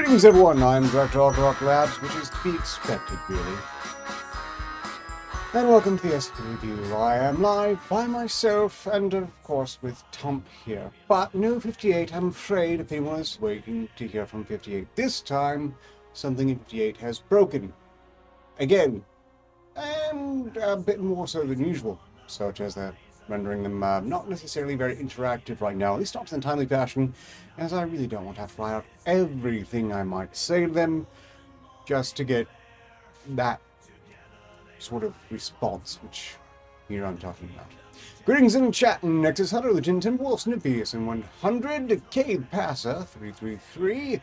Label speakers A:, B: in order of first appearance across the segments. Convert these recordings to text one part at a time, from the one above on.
A: Greetings everyone, I'm Director Arketer Labs, which is to be expected really. And welcome to the SCP review. I am live by myself and of course with Tomp here. But no 58, I'm afraid, if anyone is waiting to hear from 58. This time, something in 58 has broken. Again. And a bit more so than usual. Such as that rendering them not necessarily very interactive right now, at least not in a timely fashion, as I really don't want to have to write out everything I might say to them just to get that sort of response, which you know what I'm talking about. Greetings in chat, Nexus Hunter, Legend Timberwolf, Snippius, and 100, Cave Passer, 333,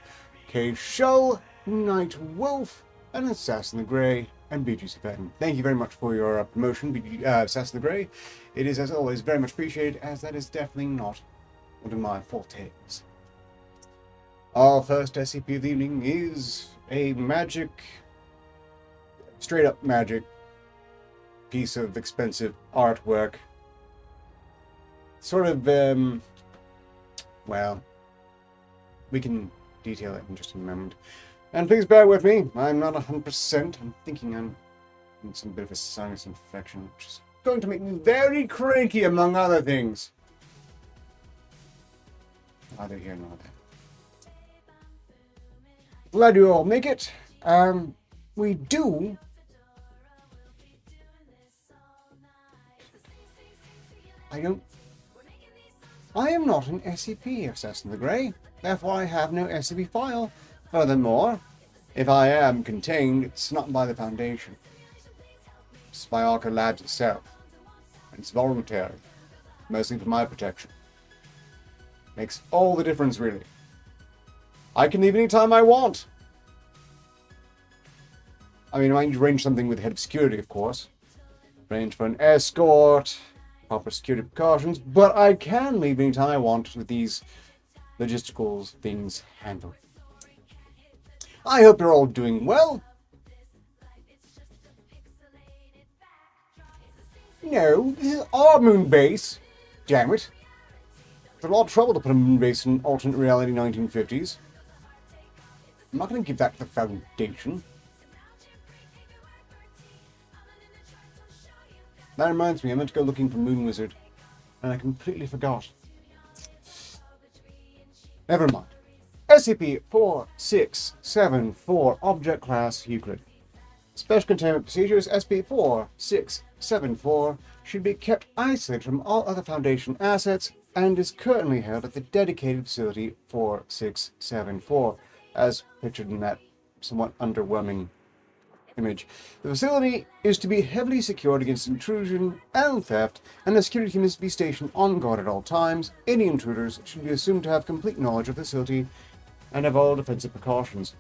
A: K Shull, Night Wolf, and Assassin the Grey, and BGC Fenton. Thank you very much for your promotion, Assassin the Grey. It is, as always, very much appreciated, as that is definitely not one of my fortes. Our first SCP of the evening is a magic, straight up magic, piece of expensive artwork. Sort of, well, we can detail it in just a moment. And please bear with me, I'm not 100%. I'm thinking I'm in some bit of a sinus infection, which is going to make me very cranky, among other things. Neither here nor there. Glad you all make it. We do. I am not an SCP, Assassin the Grey. Therefore, I have no SCP file. Furthermore, if I am contained, it's not by the Foundation. It's by Arketer Labs itself. And it's voluntary. Mostly for my protection. Makes all the difference, really. I can leave anytime I want. I mean, I might arrange something with the head of security, of course. Arrange for an escort, proper security precautions, but I can leave anytime I want with these logistical things handled. I hope you're all doing well. No, this is our moon base. Damn it. It's a lot of trouble to put a moon base in alternate reality 1950s. I'm not going to give that to the Foundation. That reminds me, I meant to go looking for Moon Wizard, and I completely forgot. Never mind. SCP-4674, Object Class Euclid. Special Containment Procedures SCP-4674 should be kept isolated from all other Foundation assets and is currently held at the dedicated facility 4674, as pictured in that somewhat underwhelming image. The facility is to be heavily secured against intrusion and theft, and the security team is to be stationed on guard at all times. Any intruders should be assumed to have complete knowledge of the facility and have all defensive precautions.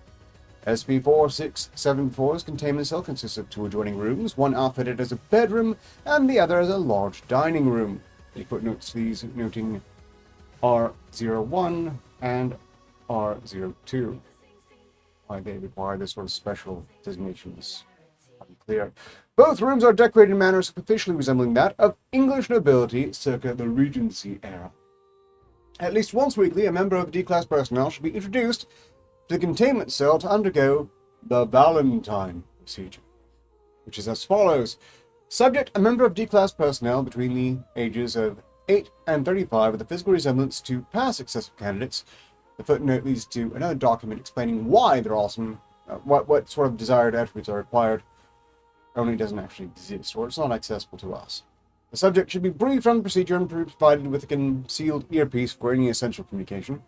A: SCP-4674's containment cell consists of 2 adjoining rooms, one outfitted as a bedroom and the other as a large dining room. The footnotes these noting R01 and R02. Why they require this sort of special designations unclear. Both rooms are decorated in a manner superficially resembling that of English nobility circa the Regency era. At least once weekly, a member of D-Class personnel should be introduced to the containment cell to undergo the Valentine procedure, which is as follows. Subject, a member of D-Class personnel between the ages of 8 and 35 with a physical resemblance to past successful candidates. The footnote leads to another document explaining why they're awesome, what sort of desired attributes are required, only it doesn't actually exist, or it's not accessible to us. The subject should be briefed on the procedure and provided with a concealed earpiece for any essential communication.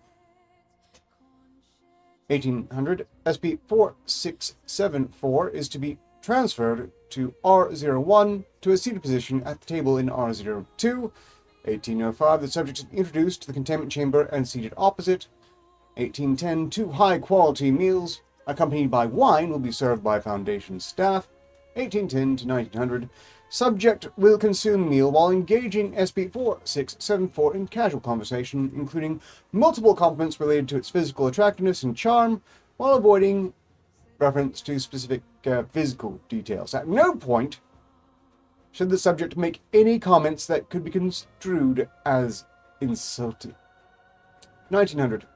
A: 1800, SCP-4674 is to be transferred to R01 to a seated position at the table in R02. 1805, the subject is introduced to the containment chamber and seated opposite. 1810, 2 high-quality meals accompanied by wine will be served by Foundation staff. 1810 to 1900, subject will consume meal while engaging SCP-4674 in casual conversation, including multiple compliments related to its physical attractiveness and charm, while avoiding reference to specific physical details. At no point should the subject make any comments that could be construed as insulting. 1900.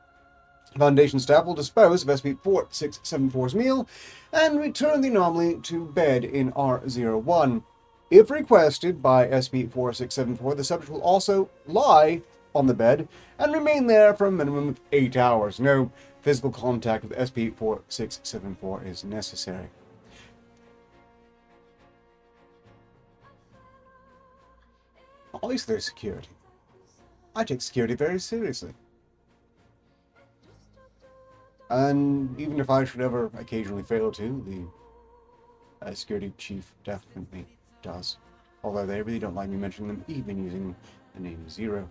A: Foundation staff will dispose of SCP-4674's meal and return the anomaly to bed in R01. If requested by SCP-4674, the subject will also lie on the bed and remain there for a minimum of 8 hours. No physical contact with SCP-4674 is necessary. At least there's security. I take security very seriously. And even if I should ever occasionally fail to, the security chief definitely does. Although they really don't like me mentioning them, even using the name Zero.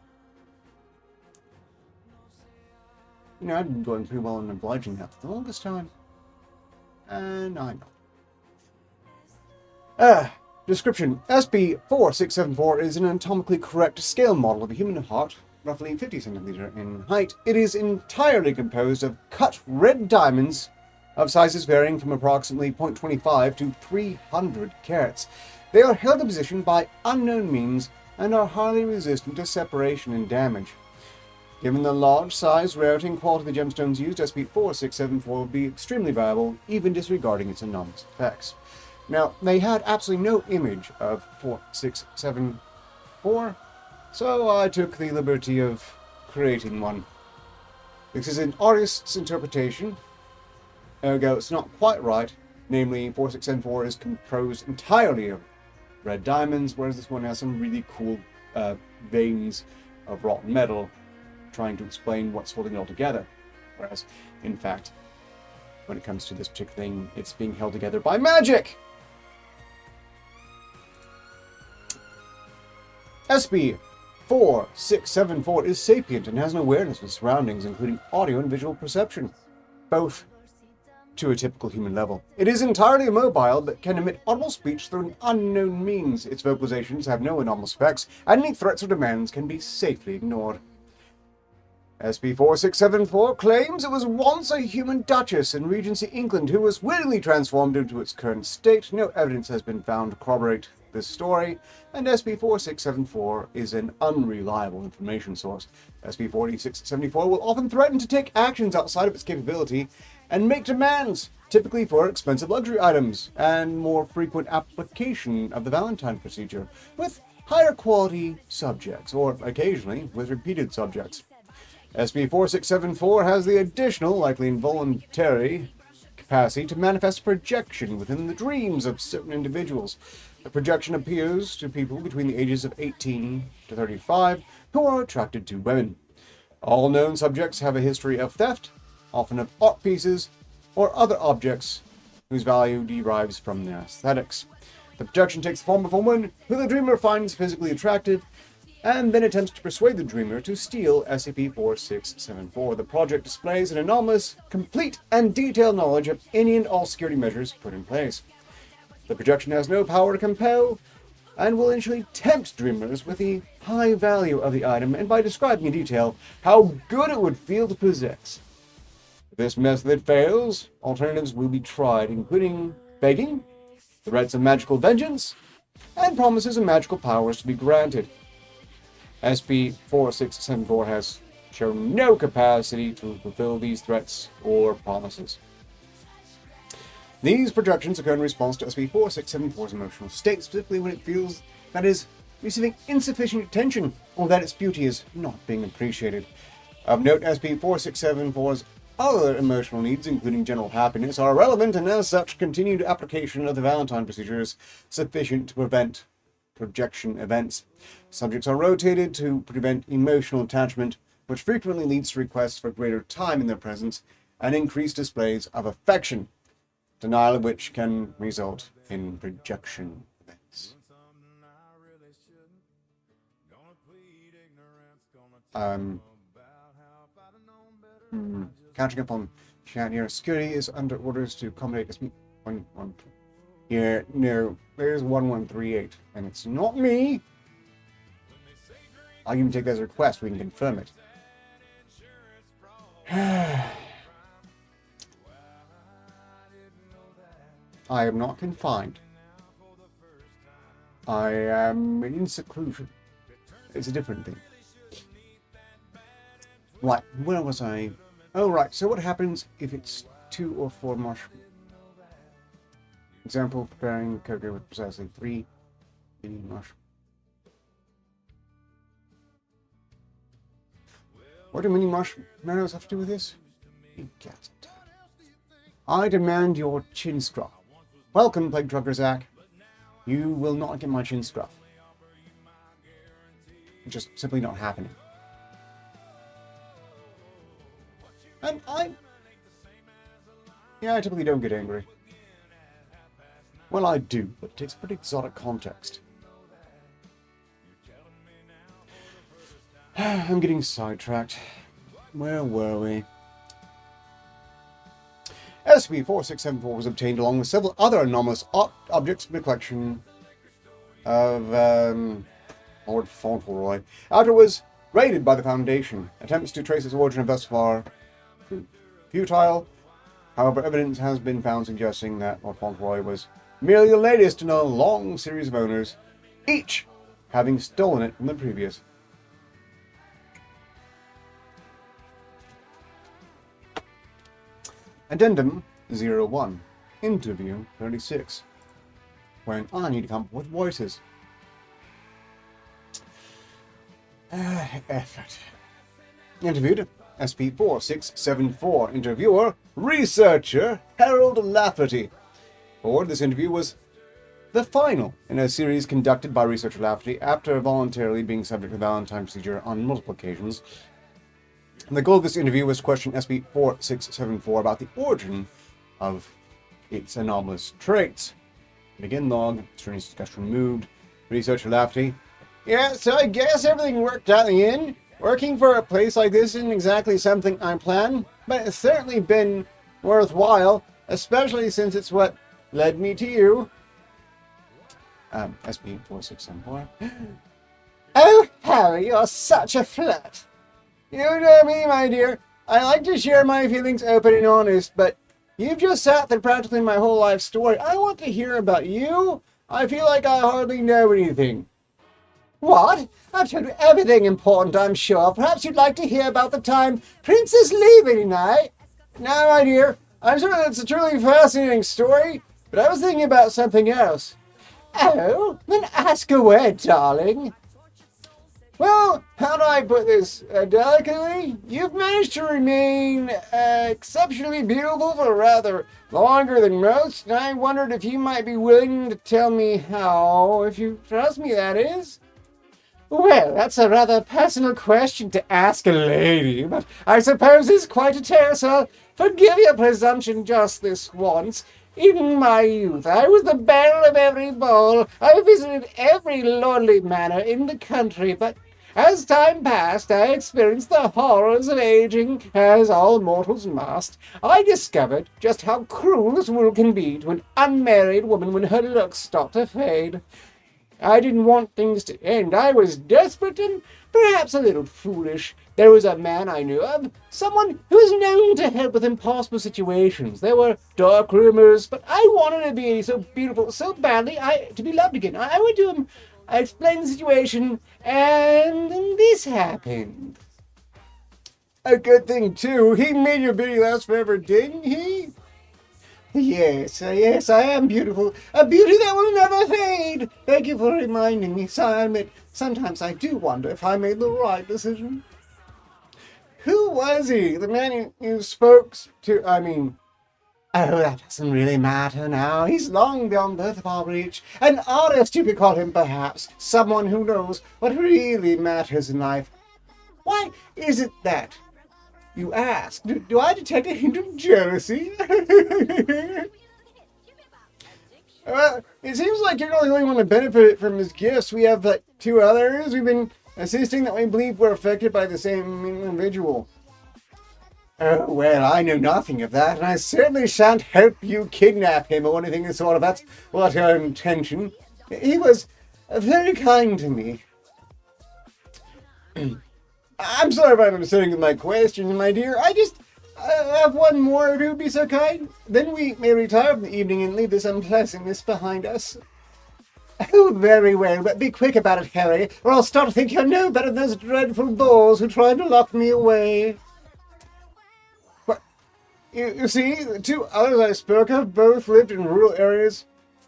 A: You know, I've been going pretty well and obliging that for the longest time. And I know. Description. SCP-4674 is an anatomically correct scale model of a human heart, roughly 50 centimeters in height. It is entirely composed of cut red diamonds of sizes varying from approximately 0.25 to 300 carats. They are held in position by unknown means and are highly resistant to separation and damage. Given the large size, rarity, and quality of the gemstones used, SCP-4674 will be extremely valuable, even disregarding its anomalous effects. Now, they had absolutely no image of 4674, so I took the liberty of creating one. This is an artist's interpretation, ergo it's not quite right. Namely, 4674 is composed entirely of red diamonds, whereas this one has some really cool veins of rotten metal, trying to explain what's holding it all together. Whereas, in fact, when it comes to this particular thing, it's being held together by magic! SCP-4674 is sapient and has an awareness of its surroundings, including audio and visual perception, both to a typical human level. It is entirely immobile, but can emit audible speech through an unknown means. Its vocalizations have no anomalous effects, and any threats or demands can be safely ignored. SCP-4674 claims it was once a human duchess in Regency England who was willingly transformed into its current state. No evidence has been found to corroborate this story, and SCP-4674 is an unreliable information source. SCP-4674 will often threaten to take actions outside of its capability and make demands, typically for expensive luxury items and more frequent application of the Valentine procedure, with higher quality subjects, or occasionally with repeated subjects. SCP-4674 has the additional, likely involuntary, capacity to manifest projection within the dreams of certain individuals. The projection appears to people between the ages of 18 to 35 who are attracted to women. All known subjects have a history of theft, often of art pieces or other objects whose value derives from their aesthetics. The projection takes the form of a woman who the dreamer finds physically attractive and then attempts to persuade the dreamer to steal SCP-4674. The project displays an anomalous, complete, and detailed knowledge of any and all security measures put in place. The projection has no power to compel, and will initially tempt dreamers with the high value of the item and by describing in detail how good it would feel to possess. If this method fails, alternatives will be tried, including begging, threats of magical vengeance, and promises of magical powers to be granted. SCP-4674 has shown no capacity to fulfill these threats or promises. These projections occur in response to SCP-4674's emotional state, specifically when it feels that it is receiving insufficient attention or that its beauty is not being appreciated. Of note, SCP-4674's other emotional needs, including general happiness, are irrelevant, and as such, continued application of the Valentine procedure is sufficient to prevent projection events. Subjects are rotated to prevent emotional attachment, which frequently leads to requests for greater time in their presence and increased displays of affection, denial of which can result in projection events. Catching up on chat here. Security is under orders to accommodate SCP-112. Here, no, there's 1138, and it's not me. I'll even take that as a request. We can confirm it. I am not confined. I am in seclusion. It's a different thing. Right, where was I Oh, right. So what happens if it's 2 or 4 mushrooms? Example, preparing cocoa with precisely 3 mini mushrooms. What do mini marshmallows have to do with this? You got it. I demand your chin scruff. Welcome, Plague Trucker Zach. You will not get my chin scruff. Just simply not happening. And I typically don't get angry. Well, I do, but it takes a pretty exotic context. I'm getting sidetracked. Where were we? SCP-4674 was obtained along with several other anomalous objects from the collection of Lord Fauntleroy. After it was raided by the Foundation, attempts to trace its origin have thus far futile. However, evidence has been found suggesting that Lord Fauntleroy was merely the latest in a long series of owners, each having stolen it from the previous. Addendum 01, Interview 36. When I need to come up with voices. Effort. Interviewed, SCP-4674. Interviewer, Researcher Harold Lafferty. Forward, this interview was the final in a series conducted by Researcher Lafferty after voluntarily being subject to Valentine procedure on multiple occasions. The goal of this interview was to question SCP-4674 about the origin of its anomalous traits. Begin log, strange discussion removed. Researcher Lafferty. Yeah, so I guess everything worked out in the end. Working for a place like this isn't exactly something I planned, but it's certainly been worthwhile, especially since it's what led me to you. SCP-4674. Oh, Harry, you're such a flirt. You know me, my dear. I like to share my feelings open and honest, but you've just sat through practically my whole life story. I want to hear about you. I feel like I hardly know anything. What? I've told you everything important, I'm sure. Perhaps you'd like to hear about the time Princess Leaving and I... No, my dear. I'm sure that's a truly fascinating story, but I was thinking about something else. Oh, then ask away, darling. Well, how do I put this delicately? You've managed to remain exceptionally beautiful for rather longer than most, and I wondered if you might be willing to tell me how, if you trust me, that is. Well, that's a rather personal question to ask a lady, but I suppose it's quite a tale, so I'll forgive your presumption just this once. In my youth, I was the belle of every ball. I visited every lordly manor in the country, but as time passed, I experienced the horrors of aging, as all mortals must. I discovered just how cruel this world can be to an unmarried woman when her looks start to fade. I didn't want things to end. I was desperate and perhaps a little foolish. There was a man I knew of, someone who was known to help with impossible situations. There were dark rumors, but I wanted to be so beautiful so badly, to be loved again. I went to him. I explained the situation, and then this happened. A good thing, too. He made your beauty last forever, didn't he? Yes, I am beautiful. A beauty that will never fade. Thank you for reminding me. So I admit, sometimes I do wonder if I made the right decision. Who was he? The man you spoke to, Oh, that doesn't really matter now. He's long beyond both of our reach. An artist, you could call him, perhaps. Someone who knows what really matters in life. Why is it that? You ask. Do I detect a hint of jealousy? Well, it seems like you're not the only one to benefit from his gifts. We have, 2 others we've been assisting that we believe were affected by the same individual. Oh, well, I know nothing of that, and I certainly shan't help you kidnap him or anything of the sort. That's what our intention. He was very kind to me. I'm sorry if I'm upsetting with my question, my dear. I have one more, if you would be so kind. Then we may retire for the evening and leave this unpleasantness behind us. Oh, very well, but be quick about it, Harry, or I'll start to think you're no better than those dreadful bulls who tried to lock me away. You see, the two others I spoke of both lived in rural areas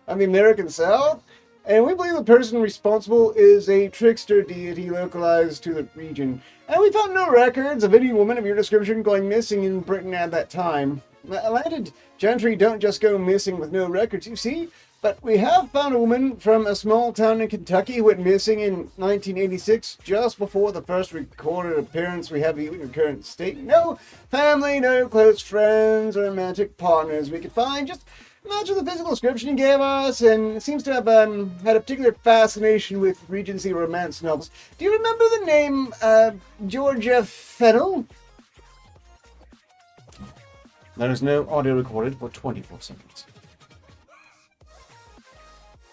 A: of the American South, and we believe the person responsible is a trickster deity localized to the region. And we found no records of any woman of your description going missing in Britain at that time. Landed gentry don't just go missing with no records, you see. But we have found a woman from a small town in Kentucky who went missing in 1986, just before the first recorded appearance we have in your current state. No family, no close friends or romantic partners we could find. Just imagine the physical description he gave us, and seems to have had a particular fascination with Regency romance novels. Do you remember the name Georgia Fennell? There is no audio recorded for 24 seconds.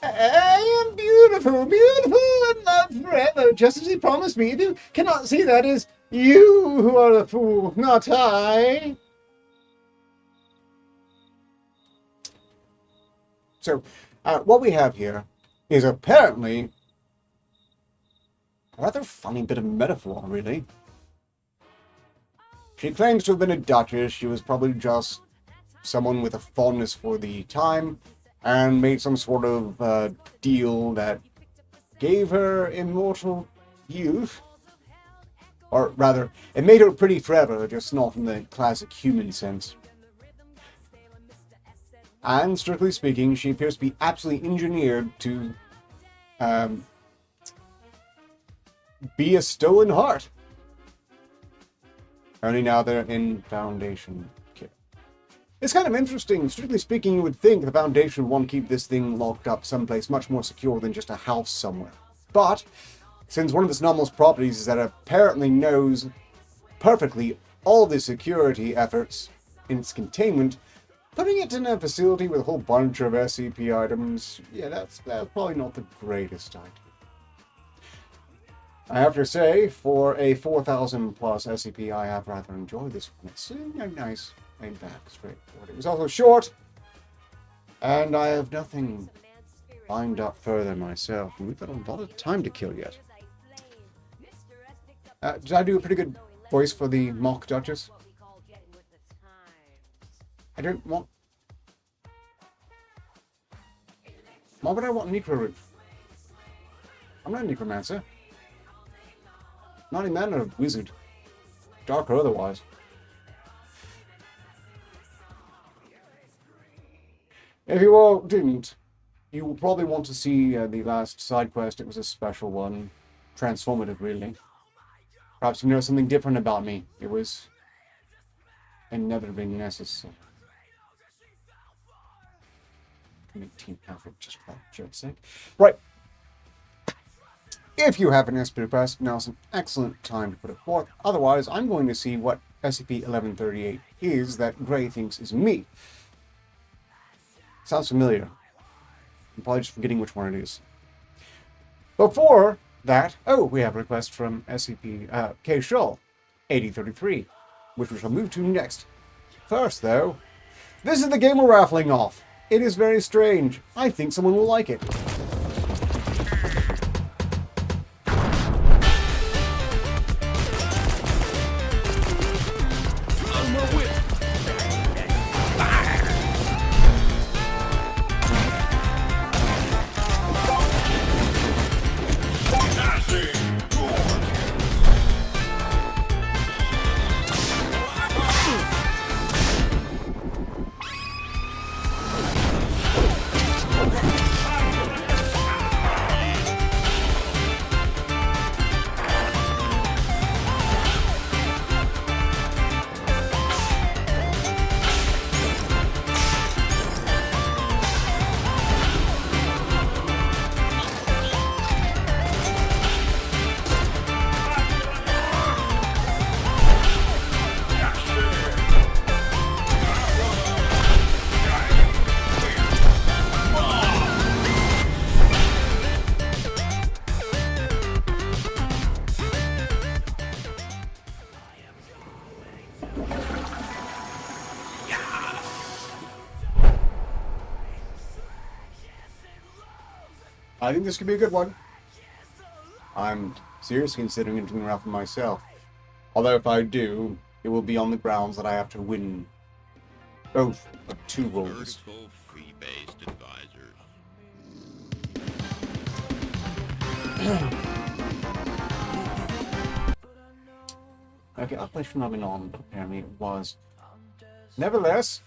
A: I am beautiful, beautiful, and loved forever, just as he promised me. If you cannot see that, is you who are the fool, not I. So, what we have here is apparently a rather funny bit of metaphor, really. She claims to have been a duchess. She was probably just someone with a fondness for the time, and made some sort of deal that gave her immortal youth. Or rather, it made her pretty forever, just not in the classic human sense. And, strictly speaking, she appears to be absolutely engineered to be a stolen heart. Only now they're in Foundation. It's kind of interesting. Strictly speaking, you would think the Foundation would want to keep this thing locked up someplace much more secure than just a house somewhere. But, since one of this anomalous properties is that it apparently knows perfectly all the security efforts in its containment, putting it in a facility with a whole bunch of SCP items, yeah, that's probably not the greatest idea. I have to say, for a 4,000 plus SCP, I have rather enjoyed this one. It's nice. Laid back, straightforward. It was also short, and I have nothing lined up further myself. We've got a lot of time to kill yet. Did I do a pretty good voice for the mock Duchess? I don't want... Why would I want Necro Root? I'm not a Necromancer. Not a man or a wizard. Dark or otherwise. If you all didn't, you will probably want to see the last side quest. It was a special one. Transformative, really. Perhaps you know something different about me. It was inevitably necessary. Make Team Alpha just for that joke's sake. Right. If you have an SCP request, now's an excellent time to put it forth. Otherwise, I'm going to see what SCP-1138 is that Gray thinks is me. Sounds familiar. I'm probably just forgetting which one it is. Before that, we have a request from SCP K. Shull, 8033, which we shall move to next. First, though, this is the game we're raffling off. It is very strange. I think someone will like it. I think this could be a good one. I'm seriously considering doing Ralph myself. Although if I do, it will be on the grounds that I have to win Both are 2 rolls.
B: Vertical fee-based advisors.
A: Okay, operation not been on, but apparently it was. Nevertheless,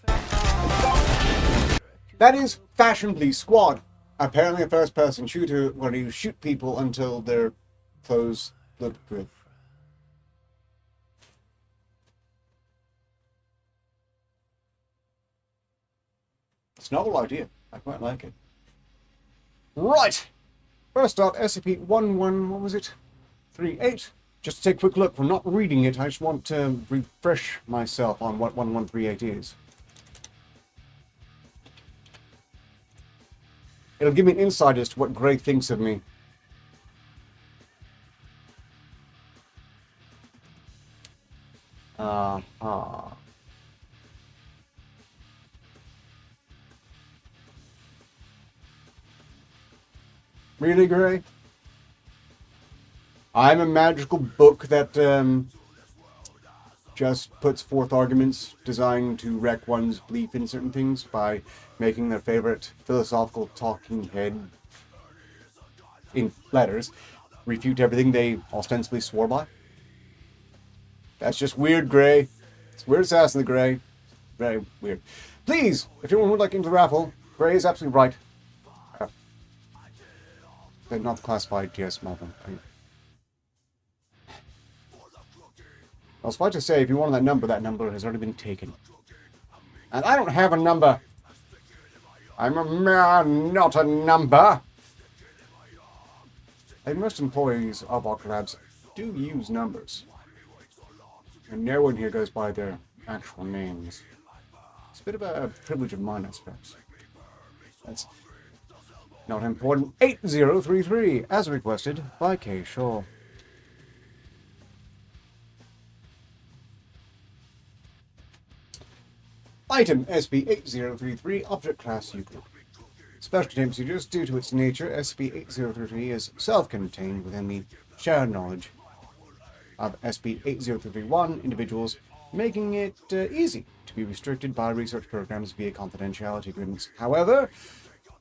A: that is Fashion Police Squad. Apparently a first-person shooter where you shoot people until their clothes look good. It's a novel idea. I quite like it. Right! First off, SCP-11, what was it? 38. Just to take a quick look, we're not reading it, I just want to refresh myself on what 1138 is. It'll give me an insight as to what Gray thinks of me. Really, Gray? I'm a magical book that just puts forth arguments designed to wreck one's belief in certain things by making their favorite philosophical talking head in letters refute everything they ostensibly swore by. That's just weird, Gray. It's weird assassin, the Gray. Very weird. Please, if anyone would like into the raffle, Gray is absolutely right. They're not classified TS Malcolm. I was about to say, if you wanted that number has already been taken. And I don't have a number. I'm a man, not a number. And most employees of Arketer Labs do use numbers. And no one here goes by their actual names. It's a bit of a privilege of mine, I suppose. That's not important. 8033, as requested by K. Shaw. Item SCP-8033, Object Class Euclid. Special containment procedures. Due to its nature, SCP-8033 is self-contained within the shared knowledge of SCP-80331 individuals, making it easy to be restricted by research programs via confidentiality agreements. However,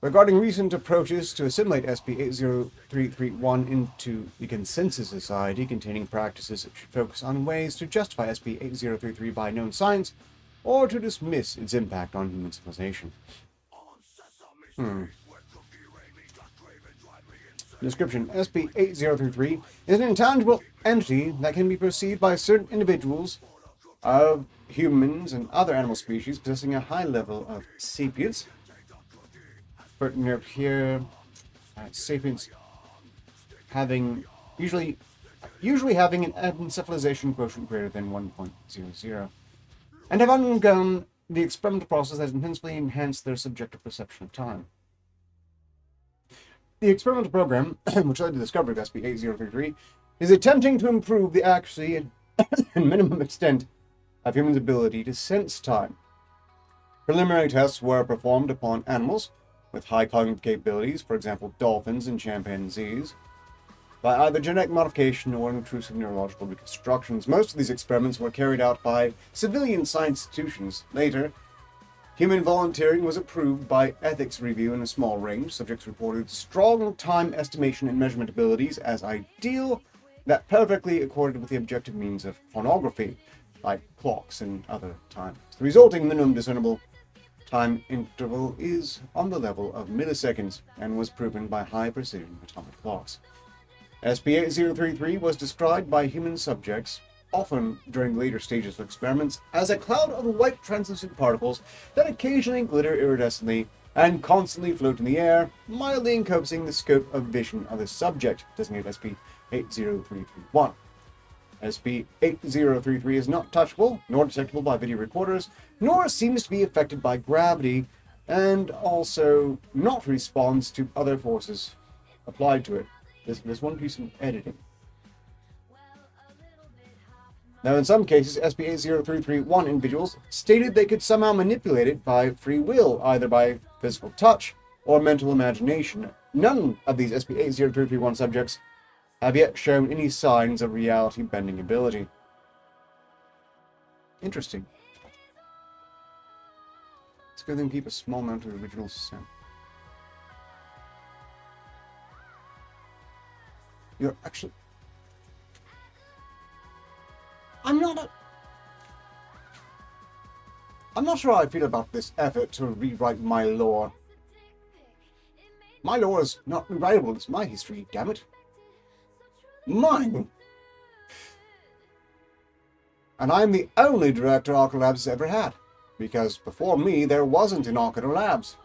A: regarding recent approaches to assimilate SCP-80331 into the Consensus Society containing practices that should focus on ways to justify SCP-8033 by known science, or to dismiss its impact on human civilization. Description: SCP-8033 is an intangible entity that can be perceived by certain individuals of humans and other animal species possessing a high level of sapience. Pertinent here, sapience having usually having an encephalization quotient greater than 1.00. And have undergone the experimental process that has intensely enhanced their subjective perception of time. The experimental program, which led to the discovery of SCP-8033, is attempting to improve the accuracy and minimum extent of humans' ability to sense time. Preliminary tests were performed upon animals with high cognitive capabilities, for example, dolphins and chimpanzees, by either genetic modification or intrusive neurological reconstructions. Most of these experiments were carried out by civilian science institutions. Later, human volunteering was approved by ethics review in a small range. Subjects reported strong time estimation and measurement abilities as ideal that perfectly accorded with the objective means of chronography, like clocks and other times. The resulting minimum discernible time interval is on the level of milliseconds and was proven by high precision atomic clocks. SCP-8033 was described by human subjects, often during later stages of experiments, as a cloud of white translucent particles that occasionally glitter iridescently and constantly float in the air, mildly encompassing the scope of vision of the subject, designated SCP-80331. SCP-8033 is not touchable, nor detectable by video recorders, nor seems to be affected by gravity, and also not responds to other forces applied to it. There's one piece of editing. Now, in some cases, SCP-80331 individuals stated they could somehow manipulate it by free will, either by physical touch or mental imagination. None of these SCP-80331 subjects have yet shown any signs of reality-bending ability. Interesting. Let's go then keep a small amount of the original scent. You're actually... I'm not sure how I feel about this effort to rewrite my lore. My lore is not rewritable, it's my history, damn it. Mine! And I'm the only director Arketer Labs has ever had. Because before me, there wasn't an Arketer Labs.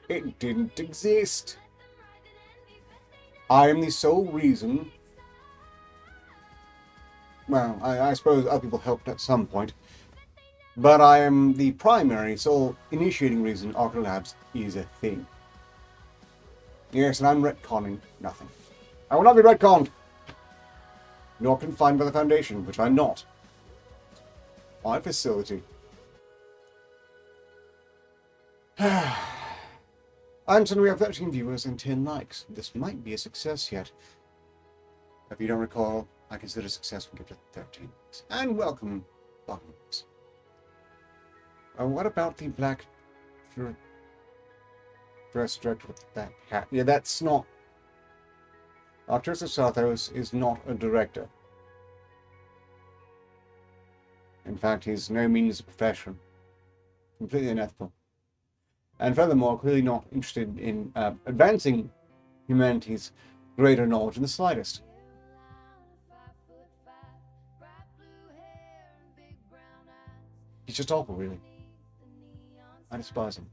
A: It didn't exist. I am the sole reason... Well, I suppose other people helped at some point. But I am the primary, sole initiating reason Arketer Labs is a thing. Yes, and I'm retconning nothing. I will not be retconned! Nor confined by the Foundation, which I'm not. My facility. I'm told we have 13 viewers and 10 likes. This might be a success yet. If you don't recall, I consider success when we get to 13 likes. And welcome, Buttons. What about the black dress director with that hat? Yeah, that's not... Arketer Sathos is not a director. In fact, he's no means a profession. Completely unethical. And furthermore, clearly not interested in advancing humanity's greater knowledge in the slightest. He's just awful, really. I despise him.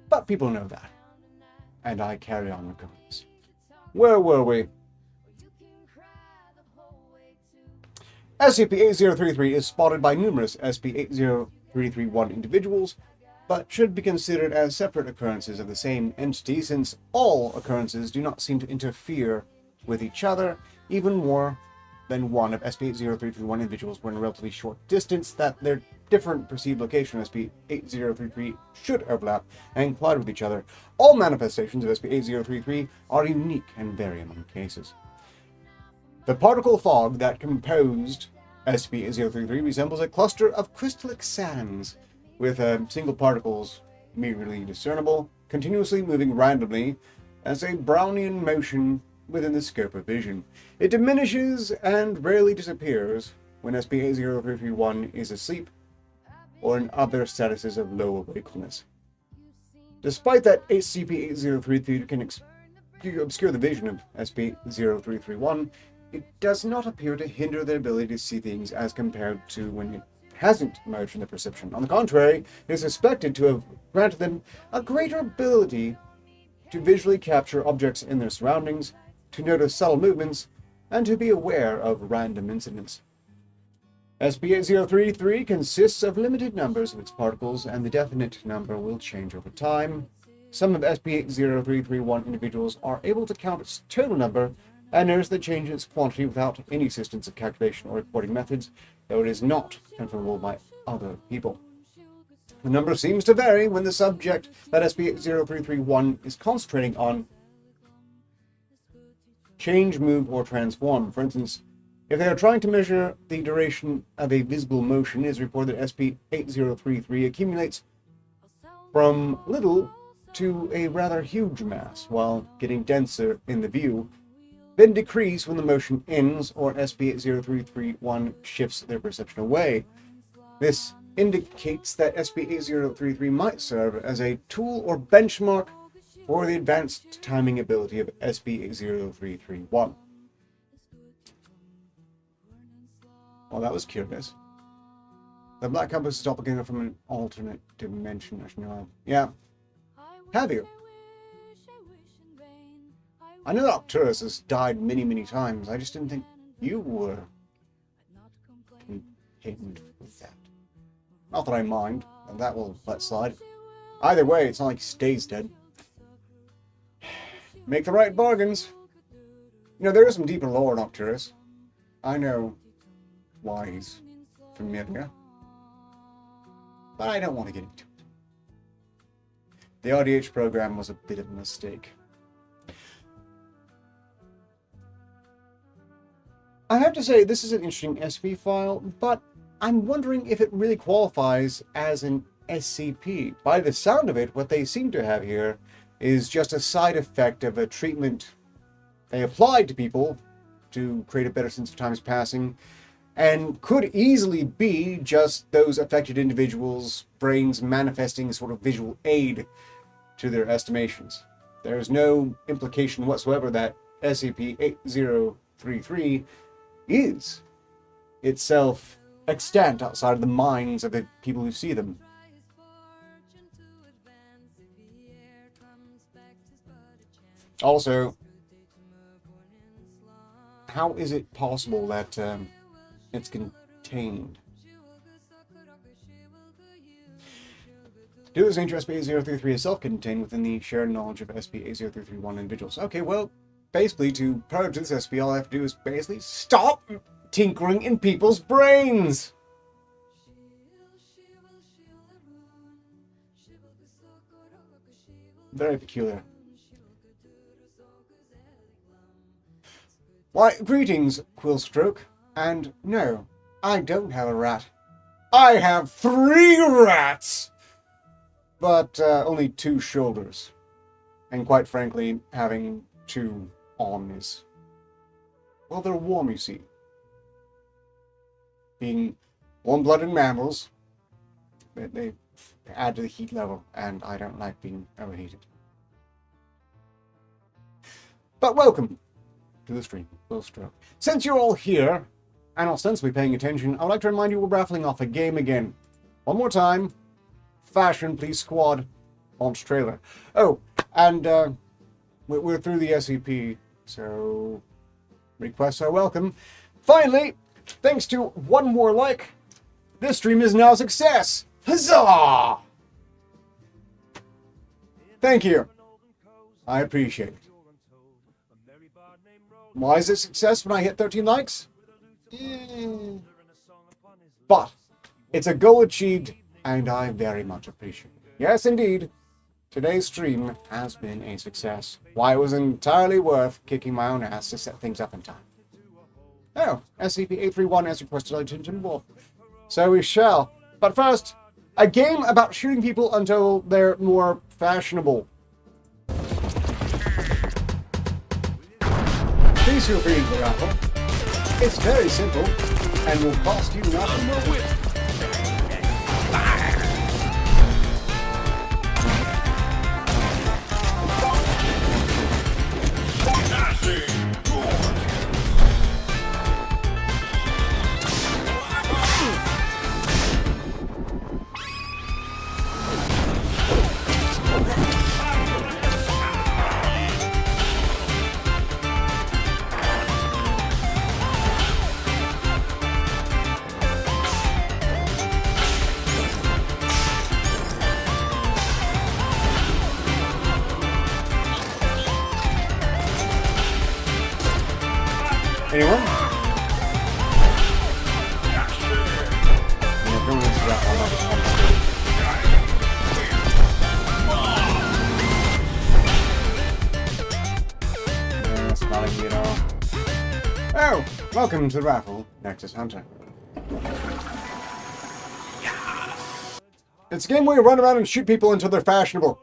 A: But people know that. And I carry on regardless. Where were we? SCP-8033 is spotted by numerous SCP-80331 individuals, but should be considered as separate occurrences of the same entity, since all occurrences do not seem to interfere with each other. Even more than one of SCP-80331 individuals were in a relatively short distance, that their different perceived location of SCP-8033 should overlap and collide with each other. All manifestations of SCP-8033 are unique and vary among cases. The particle fog that composed SCP-8033 resembles a cluster of crystalline sands, with single particles merely discernible, continuously moving randomly as a Brownian motion within the scope of vision. It diminishes and rarely disappears when SCP-8033 is asleep or in other statuses of low wakefulness. Despite that SCP-8033 can obscure the vision of SCP-0331, it does not appear to hinder their ability to see things as compared to when it hasn't merged in their perception. On the contrary, it is suspected to have granted them a greater ability to visually capture objects in their surroundings, to notice subtle movements, and to be aware of random incidents. SCP-8033 consists of limited numbers of its particles, and the definite number will change over time. Some of SCP-8031 individuals are able to count its total number and notice the change in its quantity without any assistance of calculation or recording methods, though it is not confirmable by other people. The number seems to vary when the subject that SCP-8031 is concentrating on change, move, or transform. For instance, if they are trying to measure the duration of a visible motion, it is reported that SCP-8033 accumulates from little to a rather huge mass, while getting denser in the view, then decrease when the motion ends or SCP-8033 shifts their perception away. This indicates that SCP-8033 might serve as a tool or benchmark for the advanced timing ability of SCP-8033. Well, that was curious. The Black Compass is doppelganger from an alternate dimension. Yeah. Have you? I know that Arcturus has died many, many times. I just didn't think you were contained with that. Not that I mind. That will let slide. Either way, it's not like he stays dead. Make the right bargains. You know, there is some deeper lore in Arcturus. I know why he's familiar. But I don't want to get into it. The RDH program was a bit of a mistake. I have to say, this is an interesting SP file, but I'm wondering if it really qualifies as an SCP. By the sound of it, what they seem to have here is just a side effect of a treatment they applied to people to create a better sense of time's passing, and could easily be just those affected individuals' brains manifesting a sort of visual aid to their estimations. There is no implication whatsoever that SCP-8033 is itself extant outside of the minds of the people who see them. Also, how is it possible that it's contained? Do this nature SCP-8033 is self-contained within the shared knowledge of SCP-8031 individuals. Okay, well, basically, to purge this SCP, all I have to do is basically stop tinkering in people's brains! Very peculiar. Why, greetings, Quillstroke. And no, I don't have a rat. I have 3 rats! But only 2 shoulders. And quite frankly, having 2 on is... well, they're warm, you see. Being warm-blooded mammals, they add to the heat level, and I don't like being overheated. But welcome to the stream, Quillstroke. Since you're all here, and ostensibly paying attention, I'd like to remind you we're raffling off a game again. One more time. Fashion Police Squad launch trailer. Oh, and we're through the SCP, so requests are welcome. Finally, thanks to 1 more like, this stream is now a success. Huzzah! Thank you. I appreciate it. Why is it a success when I hit 13 likes? But it's a goal achieved, and I very much appreciate it. Yes, indeed, today's stream has been a success. Why, it was entirely worth kicking my own ass to set things up in time. Oh, SCP-831 has requested I change Wolf. So we shall. But first, a game about shooting people until they're more fashionable. Please feel free to raffle. It's very simple, and will cost you nothing. Anyone? That's not a key at all. Oh, welcome to the raffle, Nexus Hunter. It's a game where you run around and shoot people until they're fashionable.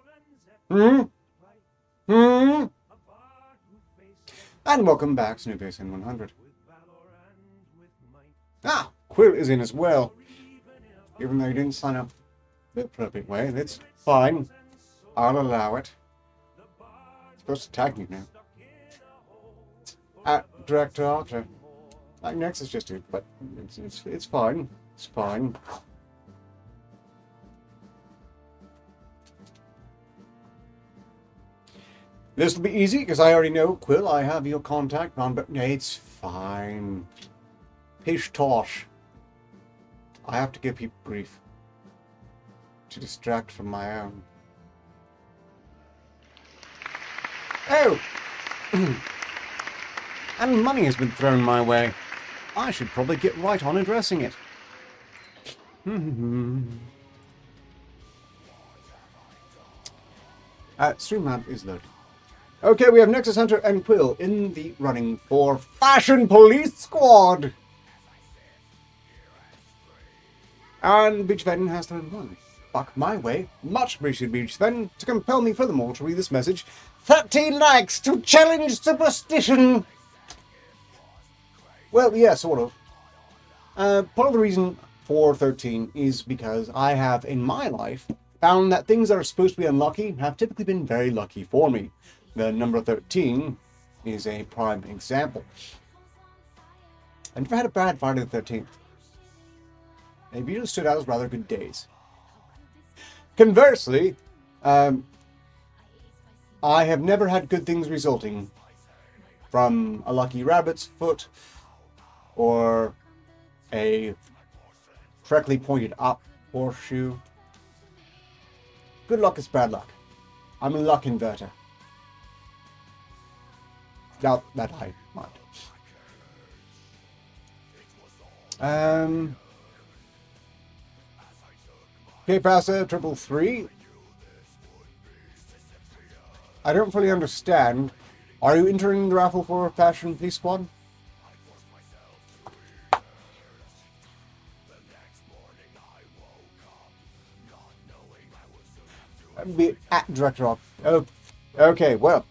A: And welcome back, Snoopy's in 100. Ah, Quill is in as well. Even though you didn't sign up the appropriate way, that's fine. I'll allow it. It's supposed to tag me now. At Director Arketer. Like Nexus just did, but it's fine. It's fine. This will be easy, because I already know, Quill, I have your contact on, but it's fine. Pish tosh. I have to give people grief. To distract from my own. Oh! And money has been thrown my way. I should probably get right on addressing it. Streamlab is loaded. Okay, we have Nexus Hunter and Quill in the running for Fashion Police Squad. And Beach Veteran has thrown money. buck my way. Much appreciated, Beach Sven, to compel me furthermore to read this message. 13 likes to challenge superstition! Well, yeah, sort of. Part of the reason for 13 is because I have, in my life, found that things that are supposed to be unlucky have typically been very lucky for me. The number 13 is a prime example. I never had a bad Friday the 13th. They've usually stood out as rather good days. Conversely, I have never had good things resulting from a lucky rabbit's foot or a correctly pointed up horseshoe. Good luck is bad luck. I'm a luck inverter. Not that I mind. Okay, Passer, 333. I don't fully understand. Are you entering the raffle for Fashion Police Squad? Be at Director Rock. Oh, okay, well.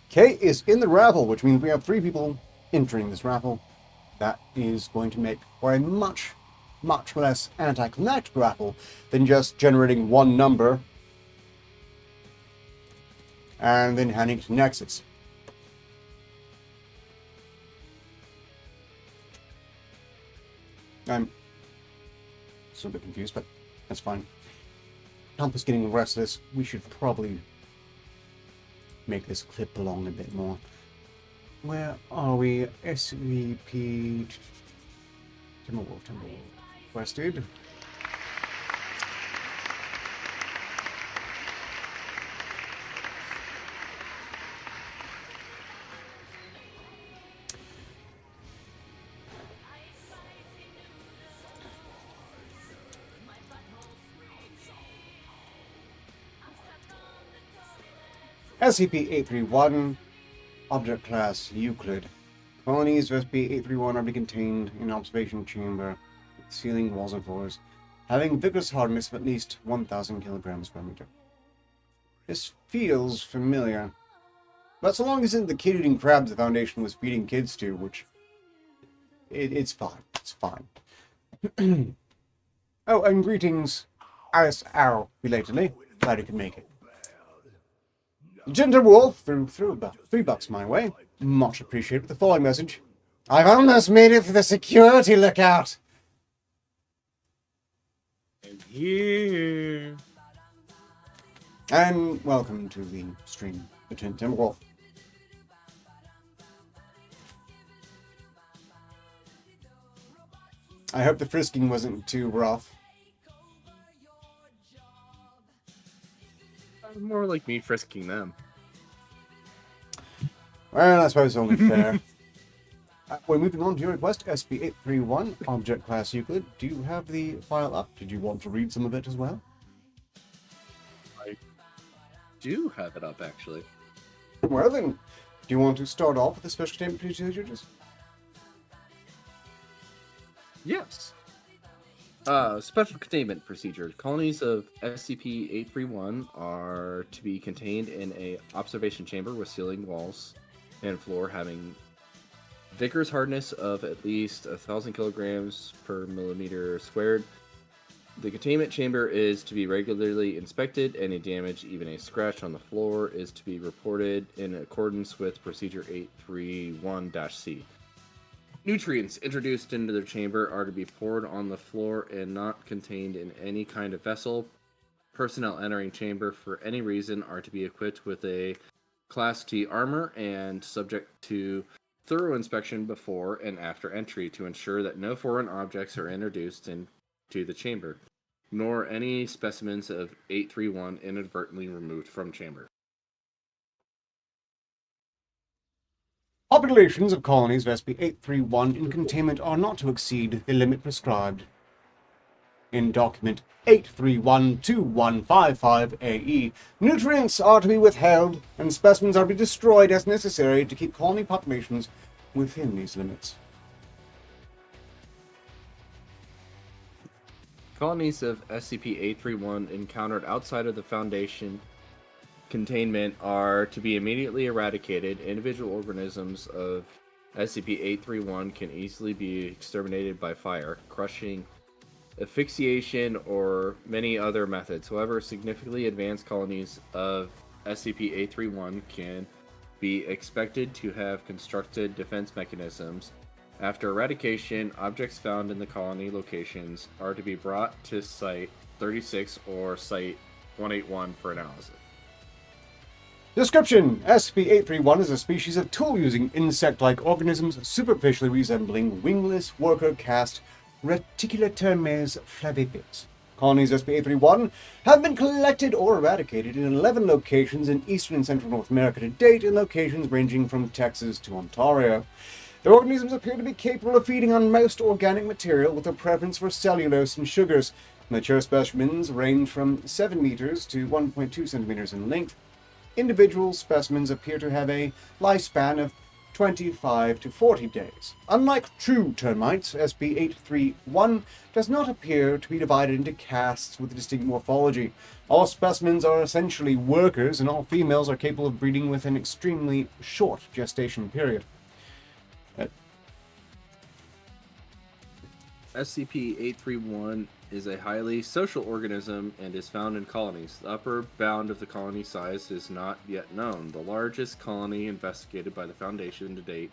A: Kay is in the raffle, which means we have 3 people entering this raffle. That is going to make for a much, much less anticlimactic raffle than just generating one number and then handing it to Nexus. I'm still a bit confused, but that's fine. Hump is getting restless. We should probably make this clip along a bit more. Where are we? SCP Timberwolf. Requested. SCP-831, Object Class Euclid. Colonies of SCP-831 are to be contained in an observation chamber with ceiling, walls, and floors, having vigorous hardness of at least 1,000 kilograms per meter. This feels familiar, but so long as it's the kid-eating crabs the Foundation was feeding kids to, which... It's fine. It's fine. Oh, and greetings, Alice Arrow, belatedly. Glad you could make it. Gentle Wolf threw about $3 my way. Much appreciated with the following message. I've almost made it for the security lookout.
C: I'm here.
A: And welcome to the stream, Lieutenant Timberwolf. I hope the frisking wasn't too rough.
C: More like me frisking them.
A: Well, I suppose it's only fair. We're moving on to your request, SCP-831, Object Class Euclid. Do you have the file up? Did you want to read some of it as well?
C: I do have it up, actually.
A: Well then, do you want to start off with the special containment procedures?
C: Yes. Special containment procedure. Colonies of SCP-831 are to be contained in a observation chamber with ceiling, walls, and floor having vigorous hardness of at least 1,000 kilograms per millimeter squared. The containment chamber is to be regularly inspected. Any damage, even a scratch on the floor, is to be reported in accordance with Procedure 831-C. Nutrients introduced into the chamber are to be poured on the floor and not contained in any kind of vessel. Personnel entering chamber for any reason are to be equipped with a Class T armor and subject to thorough inspection before and after entry to ensure that no foreign objects are introduced into the chamber, nor any specimens of 831 inadvertently removed from chamber.
A: Populations of colonies of SCP-831 in containment are not to exceed the limit prescribed in document 831-2155-AE. Nutrients are to be withheld, and specimens are to be destroyed as necessary to keep colony populations within these limits.
C: Colonies of SCP-831 encountered outside of the Foundation containment are to be immediately eradicated. Individual organisms of SCP-831 can easily be exterminated by fire, crushing, asphyxiation, or many other methods. However, significantly advanced colonies of SCP-831 can be expected to have constructed defense mechanisms. After eradication, objects found in the colony locations are to be brought to Site 36 or Site 181 for analysis.
A: Description: SCP-831 is a species of tool-using insect-like organisms superficially resembling wingless worker caste Reticulotermes flavipids. Colonies SCP-831 have been collected or eradicated in 11 locations in eastern and central North America to date, in locations ranging from Texas to Ontario. The organisms appear to be capable of feeding on most organic material, with a preference for cellulose and sugars. Mature specimens range from 7 meters to 1.2 centimeters in length. Individual specimens appear to have a lifespan of 25 to 40 days. Unlike true termites, SCP-831 does not appear to be divided into castes with a distinct morphology. All specimens are essentially workers, and all females are capable of breeding with an extremely short gestation period.
C: SCP-831 is a highly social organism and is found in colonies. The upper bound of the colony size is not yet known. The largest colony investigated by the Foundation to date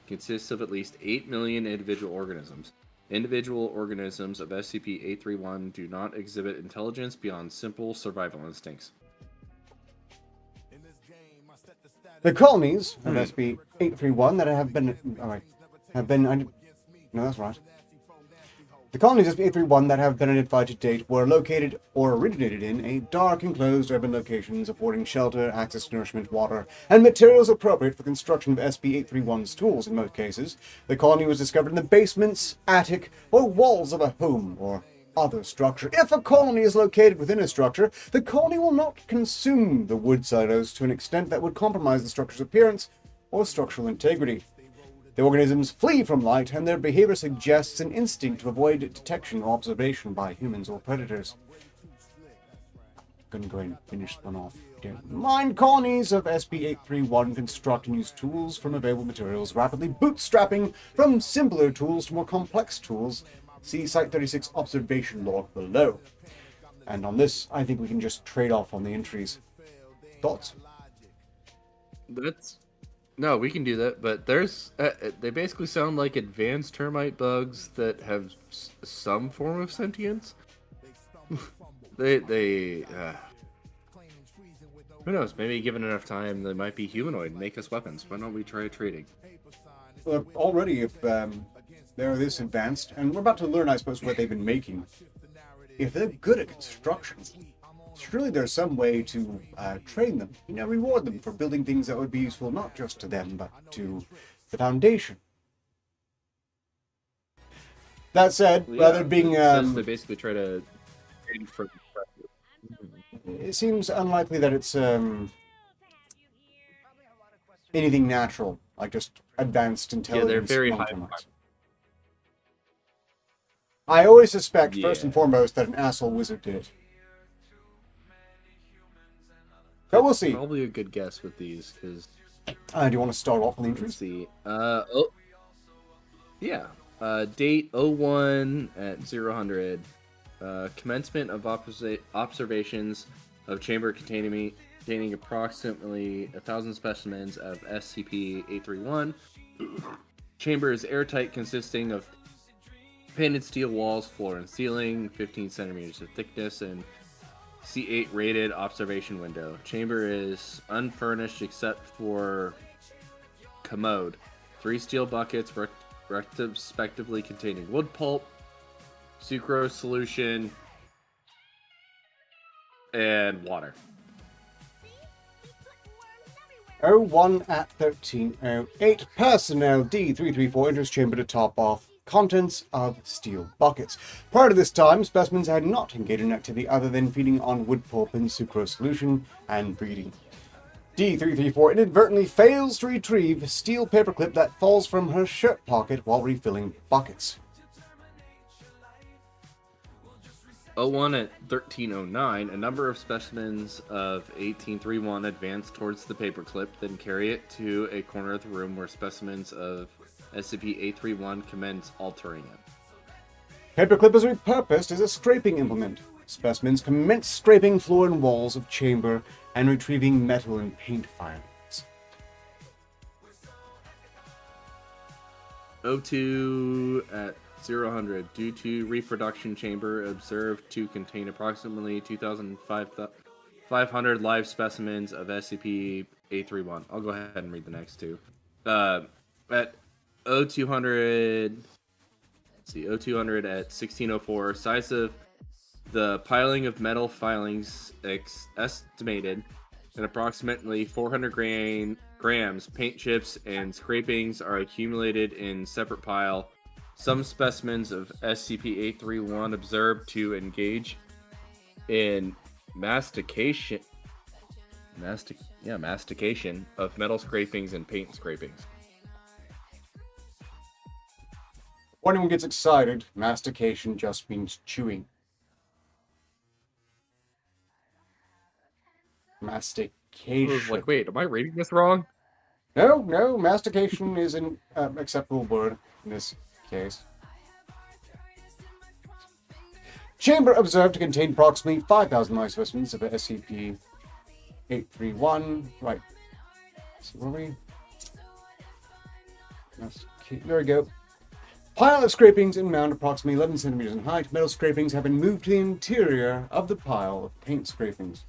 C: consists of at least 8 million individual organisms. Individual organisms of SCP-831 do not exhibit intelligence beyond simple survival instincts.
A: The colonies of SCP-831 that have been... No, that's right. The colonies of SCP-831 that have been identified to date were located or originated in a dark, enclosed urban locations affording shelter, access to nourishment, water, and materials appropriate for construction of SCP-831's tools. In most cases, the colony was discovered in the basements, attic, or walls of a home or other structure. If a colony is located within a structure, the colony will not consume the wood silos to an extent that would compromise the structure's appearance or structural integrity. The organisms flee from light, and their behavior suggests an instinct to avoid detection or observation by humans or predators. Gonna go ahead and finish one off. Mine colonies of SCP-831 construct and use tools from available materials, rapidly bootstrapping from simpler tools to more complex tools. See Site 36 observation log below. And on this, I think we can just trade off on the entries. Thoughts?
C: No, we can do that, but there's they basically sound like advanced termite bugs that have some form of sentience. Who knows? Maybe given enough time, they might be humanoid and make us weapons. Why don't we try trading?
A: Look, already if they're this advanced, and we're about to learn, I suppose, what they've been making. If they're good at construction, surely there's some way to train them, reward them for building things that would be useful not just to them, but to the Foundation. That said, rather than being...
C: they basically try to train for...
A: It seems unlikely that it's anything natural, like just advanced intelligence.
C: Yeah, they're very high.
A: I always suspect, first and foremost, that an asshole wizard did it. But we'll see.
C: Probably a good guess with these, because...
A: do you want to start off on the entries?
C: Let's see. Date 01 at 000. Commencement of observations of chamber containing approximately 1,000 specimens of SCP-831. Chamber is airtight, consisting of painted steel walls, floor and ceiling, 15 centimeters of thickness, and C8 rated observation window. Chamber is unfurnished except for commode. 3 steel buckets respectively containing wood pulp, sucrose solution, and water.
A: 01 at 1308. Personnel D334 enters chamber to top off contents of steel buckets. Prior to this time, specimens had not engaged in activity other than feeding on wood pulp and sucrose solution and breeding. D334 inadvertently fails to retrieve steel paperclip that falls from her shirt pocket while refilling buckets.
C: 01 at 1309, a number of specimens of 1831 advance towards the paperclip, then carry it to a corner of the room where specimens of SCP-831 commence altering it.
A: Paperclip is repurposed as a scraping implement. Specimens commence scraping floor and walls of chamber and retrieving metal and paint filings.
C: 02 at 000, due to reproduction chamber observed to contain approximately 2,500 live specimens of SCP-831. I'll go ahead and read the next two. At 0200, let's see, 0200 at 1604, size of the piling of metal filings estimated at approximately 400 grams. Paint chips and scrapings are accumulated in separate pile. Some specimens of SCP-831 observed to engage in mastication of metal scrapings and paint scrapings.
A: When anyone gets excited, mastication just means chewing.
C: I
A: Mastication.
C: was like, wait, am I reading this wrong?
A: No, mastication is an acceptable word in this case. Chamber observed to contain approximately 5,000 live specimens of SCP-831. Right. So where are we? There we go. Pile of scrapings in mound approximately 11 centimeters in height. Metal scrapings have been moved to the interior of the pile of paint scrapings.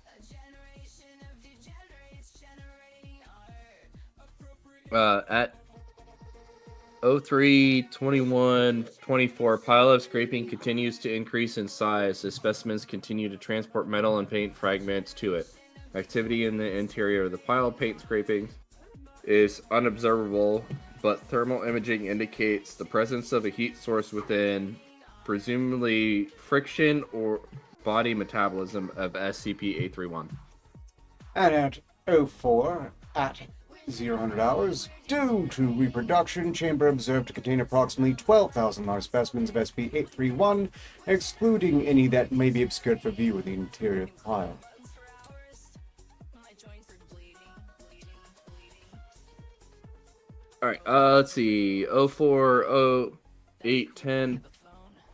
C: At 03/21/24, pile of scraping continues to increase in size as specimens continue to transport metal and paint fragments to it. Activity in the interior of the pile of paint scrapings is unobservable, but thermal imaging indicates the presence of a heat source within, presumably friction or body metabolism of SCP-831.
A: And at 04 at 000 hours, due to reproduction, chamber observed to contain approximately 12,000 large specimens of SCP-831, excluding any that may be obscured for view in the interior of the pile.
C: Alright, let's see. 04/08/10.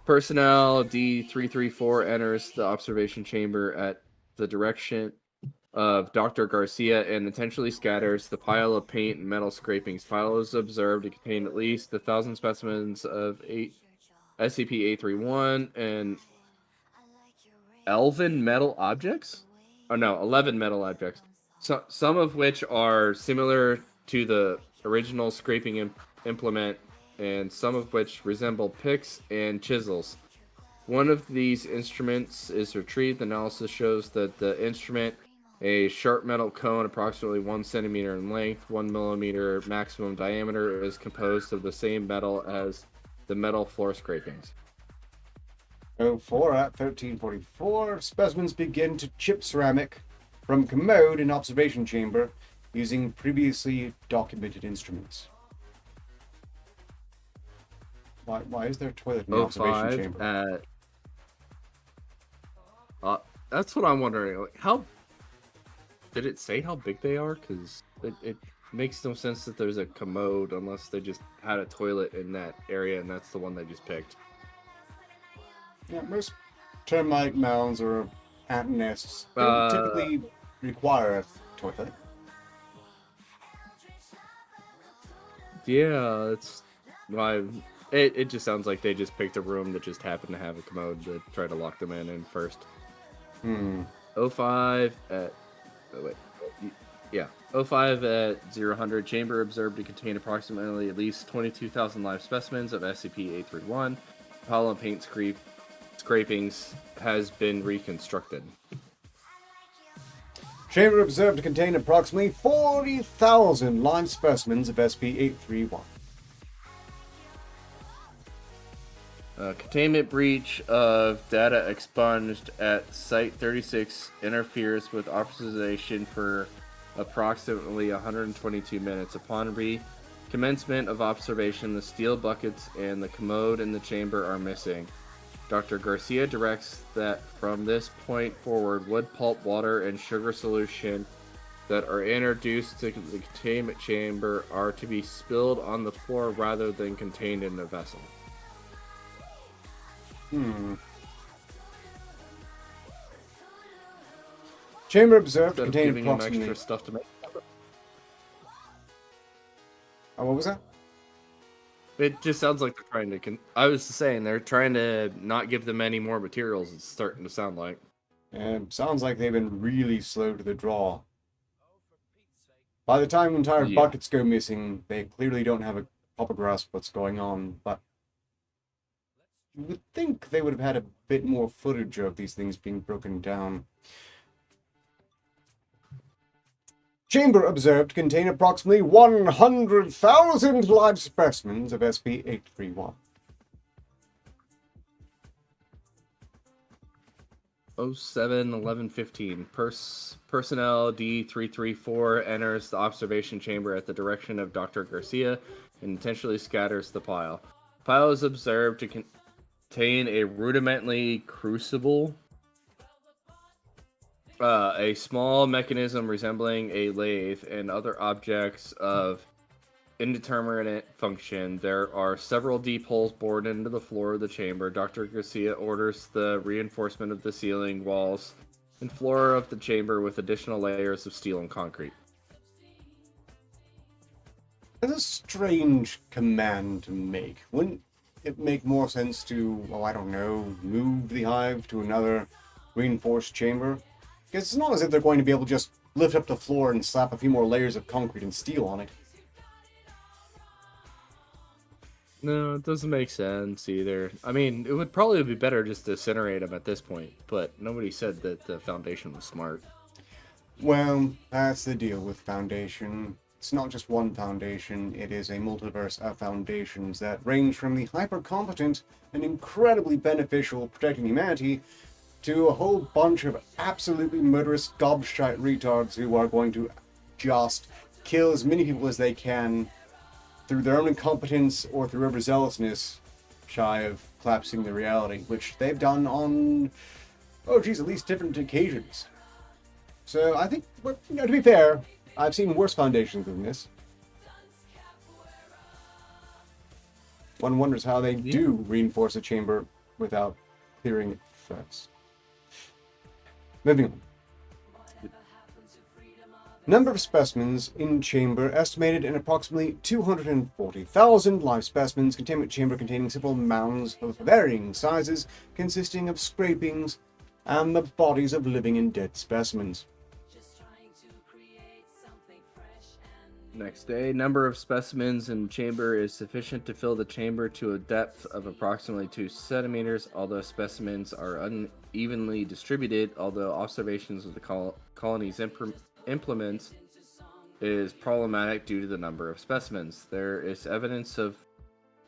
C: Personnel D334 enters the observation chamber at the direction of Dr. Garcia and intentionally scatters the pile of paint and metal scrapings. Pile is observed to contain at least 1,000 specimens of SCP-831 and 11 metal objects? Oh no, 11 metal objects. So, some of which are similar to the original scraping implement, and some of which resemble picks and chisels. One of these instruments is retrieved. Analysis shows that the instrument, a sharp metal cone approximately 1 centimeter in length, 1 millimeter maximum diameter, is composed of the same metal as the metal floor scrapings.
A: 04 at 1344, specimens begin to chip ceramic from commode in observation chamber using previously documented instruments. Why is there a toilet in the observation chamber?
C: That's what I'm wondering. Like, how did it say how big they are? Because it makes no sense that there's a commode unless they just had a toilet in that area and that's the one they just picked.
A: Yeah, most termite mounds or ant nests don't typically require a toilet.
C: Yeah, it's why it just sounds like they just picked a room that just happened to have a commode to try to lock them in first. 05 at 05 at 000, chamber observed to contain approximately at least 22,000 live specimens of SCP-831. Pile and paint scrapings has been reconstructed.
A: Chamber observed to contain approximately 40,000 live specimens of SCP-831.
C: Containment breach of data expunged at Site 36 interferes with observation for approximately 122 minutes. Upon recommencement of observation, the steel buckets and the commode in the chamber are missing. Dr. Garcia directs that from this point forward, wood pulp, water, and sugar solution that are introduced to the containment chamber are to be spilled on the floor rather than contained in a vessel.
A: Chamber observed
C: Instead of
A: contained
C: giving him
A: approximately...
C: extra stuff to make.
A: Oh, what was that?
C: It just sounds like they're trying to. I was saying they're trying to not give them any more materials. It's starting to sound like.
A: Sounds like they've been really slow to the draw. By the time entire
C: Yeah.
A: buckets go missing, they clearly don't have a proper grasp of what's going on, but you would think they would have had a bit more footage of these things being broken down. Chamber observed to contain approximately 100,000 live specimens of SCP-831.
C: 07-11-15. Personnel D-334 enters the observation chamber at the direction of Dr. Garcia and intentionally scatters the pile. The pile is observed to contain a rudimentary crucible, a small mechanism resembling a lathe, and other objects of indeterminate function. There are several deep holes bored into the floor of the chamber. Dr. Garcia orders the reinforcement of the ceiling, walls, and floor of the chamber with additional layers of steel and concrete.
A: That's a strange command to make. Wouldn't it make more sense to, oh, I don't know, move the hive to another reinforced chamber? Because it's not as if they're going to be able to just lift up the floor and slap a few more layers of concrete and steel on it.
C: No, it doesn't make sense either. I mean, it would probably be better just to incinerate them at this point, but nobody said that the Foundation was smart.
A: Well, that's the deal with Foundation. It's not just one Foundation, it is a multiverse of foundations that range from the hyper-competent and incredibly beneficial protecting humanity to a whole bunch of absolutely murderous gobshite retards who are going to just kill as many people as they can through their own incompetence or through overzealousness, shy of collapsing the reality, which they've done on, oh geez, at least different occasions. So I think, well, you know, to be fair, I've seen worse foundations than this. One wonders how they do reinforce a chamber without clearing it first. Moving on. Number of specimens in chamber estimated in approximately 240,000 live specimens. Containment chamber containing several mounds of varying sizes, consisting of scrapings and the bodies of living and dead specimens.
C: Next day, number of specimens in chamber is sufficient to fill the chamber to a depth of approximately 2 centimeters, although specimens are unevenly distributed, although observations of the colony's implements is problematic due to the number of specimens. There is evidence of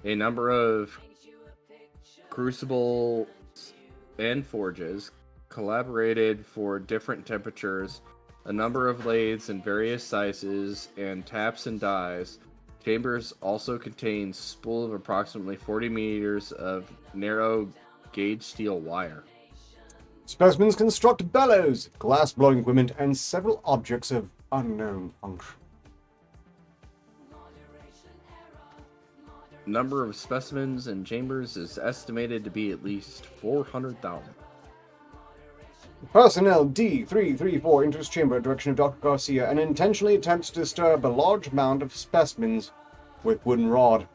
C: a number of crucibles and forges collaborated for different temperatures, a number of lathes in various sizes, and taps and dies. Chambers also contain spool of approximately 40 meters of narrow gauge steel wire.
A: Specimens construct bellows, glass blowing equipment, and several objects of unknown function.
C: Number of specimens in chambers is estimated to be at least 400,000.
A: Personnel D-334 enters chamber at direction of Dr. Garcia and intentionally attempts to disturb a large mound of specimens with wooden rod.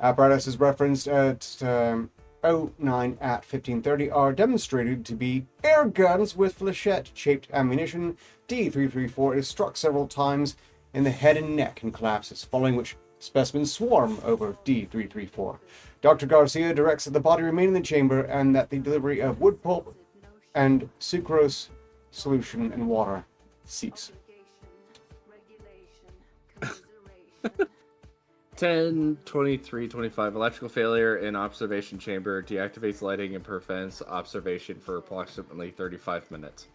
A: Apparatus is referenced at 09 at 1530 are demonstrated to be air guns with flechette-shaped ammunition. D-334 is struck several times in the head and neck and collapses, following which specimens swarm over D-334. Dr. Garcia directs that the body remain in the chamber and that the delivery of wood pulp and sucrose solution and water cease.
C: 10-23-25 electrical failure in observation chamber deactivates lighting and prevents observation for approximately 35 minutes.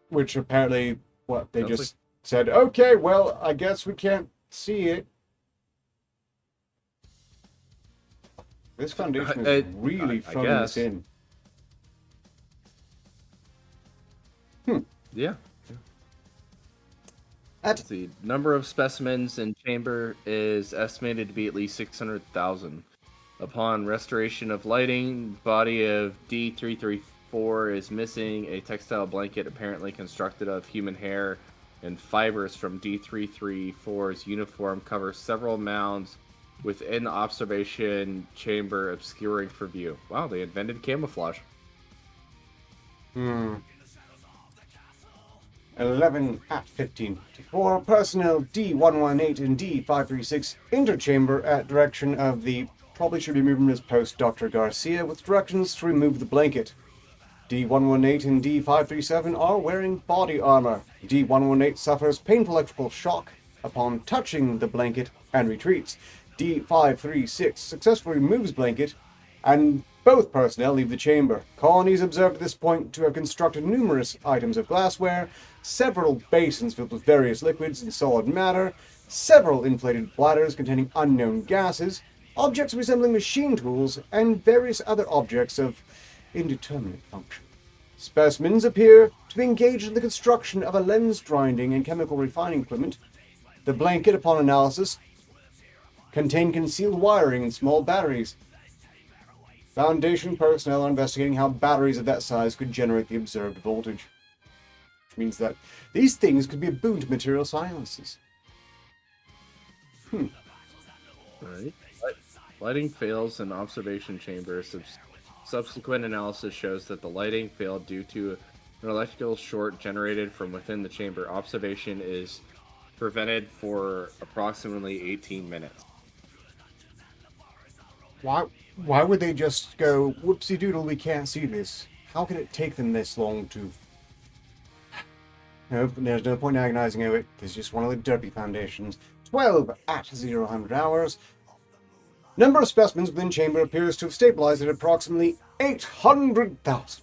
A: Which apparently, what, they
C: Sounds
A: just said, okay, well, I guess we can't see it. This foundation
C: I
A: is really phoning this
C: guess.
A: in.
C: Yeah.
A: At
C: The number of specimens in chamber is estimated to be at least 600,000. Upon restoration of lighting, body of D334 is missing. A textile blanket apparently constructed of human hair and fibers from D334's uniform covers several mounds within the observation chamber, obscuring for view. Wow, they invented camouflage.
A: 11 at 1554, personnel D118 and D536 interchamber at direction of the probably should be moved from his post Dr. Garcia with directions to remove the blanket. D118 and D537 are wearing body armor. D118 suffers painful electrical shock upon touching the blanket and retreats. D536 successfully removes blanket and both personnel leave the chamber. Colonies observed at this point to have constructed numerous items of glassware, several basins filled with various liquids and solid matter, several inflated bladders containing unknown gases, objects resembling machine tools, and various other objects of indeterminate function. Specimens appear to be engaged in the construction of a lens grinding and chemical refining equipment. The blanket, upon analysis, contained concealed wiring and small batteries. Foundation personnel are investigating how batteries of that size could generate the observed voltage. Which means that these things could be a boon to material sciences.
C: Right. Lighting fails in observation chamber. Subsequent analysis shows that the lighting failed due to an electrical short generated from within the chamber. Observation is prevented for approximately 18 minutes.
A: Why would they just go, whoopsie doodle, we can't see this? How could it take them this long to... No, there's no point agonizing over it. It's just one of the derpy foundations. 12 at 0 hours. Number of specimens within chamber appears to have stabilized at approximately 800,000.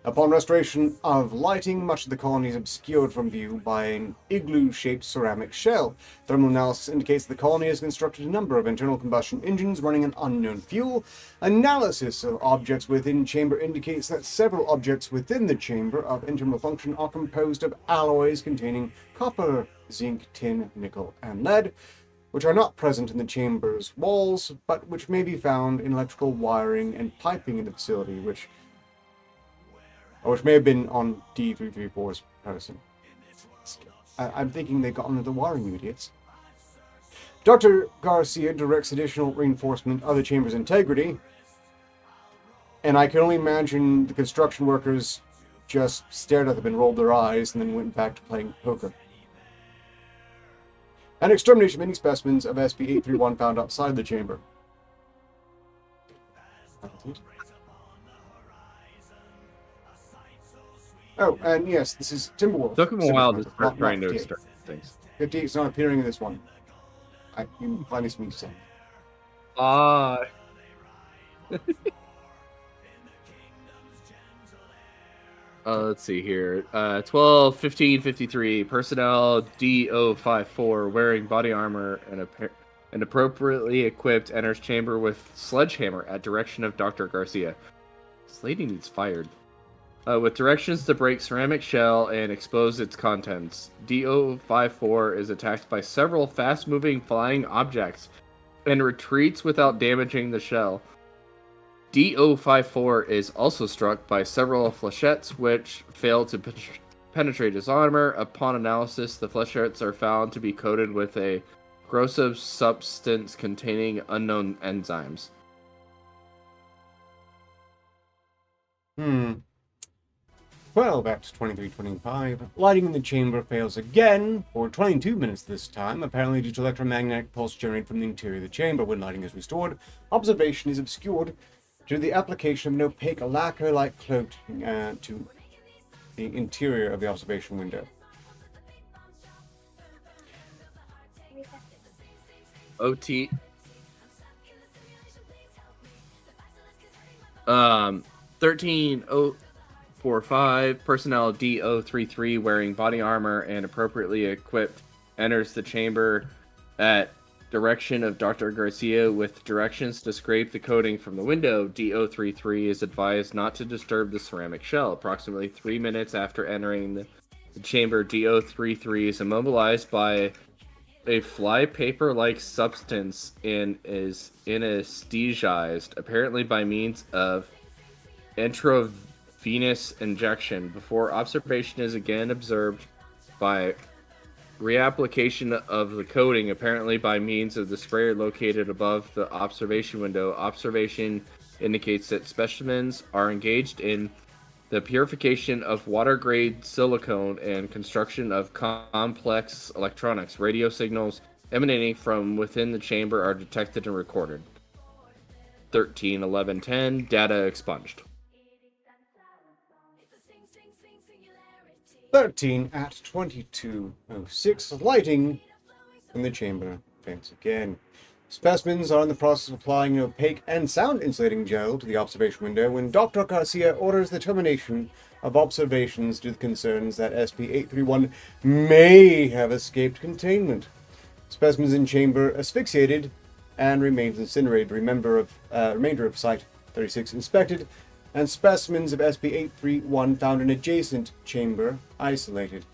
A: Upon restoration of lighting, much of the colony is obscured from view by an igloo-shaped ceramic shell. Thermal analysis indicates the colony has constructed a number of internal combustion engines running an unknown fuel. Analysis of objects within chamber indicates that several objects within the chamber of internal function are composed of alloys containing copper, zinc, tin, nickel, and lead, which are not present in the chamber's walls, but which may be found in electrical wiring and piping in the facility, which may have been on D334's person. I'm thinking they got under the wiring, you idiots. Dr. Garcia directs additional reinforcement of the chamber's integrity, and I can only imagine the construction workers just stared at them and rolled their eyes and then went back to playing poker. An extermination of any specimens of SCP-831 found outside the chamber. Oh, and yes, this is Timberwolf.
C: Took him a while to
A: Not
C: start trying to
A: 58.
C: start things.
A: 58 is not appearing in this one. You can find this me saying.
C: Let's see here. 12, 15, 53. Personnel D054 wearing body armor and appropriately equipped enters chamber with sledgehammer at direction of Dr. Garcia. This lady needs fired. With directions to break ceramic shell and expose its contents. D054 is attacked by several fast-moving flying objects and retreats without damaging the shell. D054 is also struck by several flechettes which fail to penetrate his armor. Upon analysis, the flechettes are found to be coated with a corrosive substance containing unknown enzymes.
A: 12 at 23:25. Lighting in the chamber fails again for 22 minutes this time, apparently due to electromagnetic pulse generated from the interior of the chamber. When lighting is restored, observation is obscured due to the application of an opaque lacquer-like cloak to the interior of the observation window.
C: OT. 13045 personnel D033 wearing body armor and appropriately equipped enters the chamber at direction of Dr. Garcia with directions to scrape the coating from the window. DO33 is advised not to disturb the ceramic shell. Approximately 3 minutes after entering the chamber, DO33 is immobilized by a flypaper-like substance and is anesthetized, apparently by means of intravenous injection. Before observation is again observed by reapplication of the coating, apparently by means of the sprayer located above the observation window. Observation indicates that specimens are engaged in the purification of water-grade silicone and construction of complex electronics. Radio signals emanating from within the chamber are detected and recorded. 13-11-10, data expunged.
A: 13 at 2206, lighting in the chamber vents again. Specimens are in the process of applying an opaque and sound insulating gel to the observation window when Dr. Garcia orders the termination of observations due to concerns that SCP-831 may have escaped containment. Specimens in chamber asphyxiated and remains incinerated. Remainder of Site-36 inspected, and specimens of SCP-831 found in adjacent chamber isolated.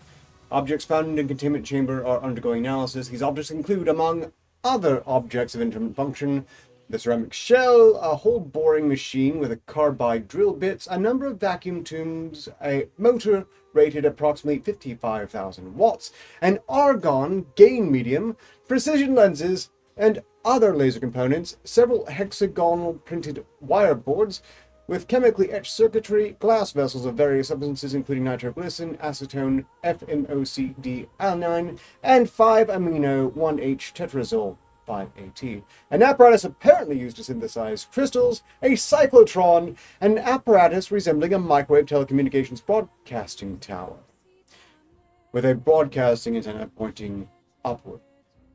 A: Objects found in containment chamber are undergoing analysis. These objects include, among other objects of intermittent function, the ceramic shell, a hole boring machine with a carbide drill bits, a number of vacuum tubes, a motor rated approximately 55,000 watts, an argon gain medium, precision lenses, and other laser components, several hexagonal printed wire boards with chemically etched circuitry, glass vessels of various substances including nitroglycerin, acetone, FMOCD alanine, and 5-amino-1H tetrazole 5-AT. An apparatus apparently used to synthesize crystals, a cyclotron, and an apparatus resembling a microwave telecommunications broadcasting tower, with a broadcasting antenna pointing upward.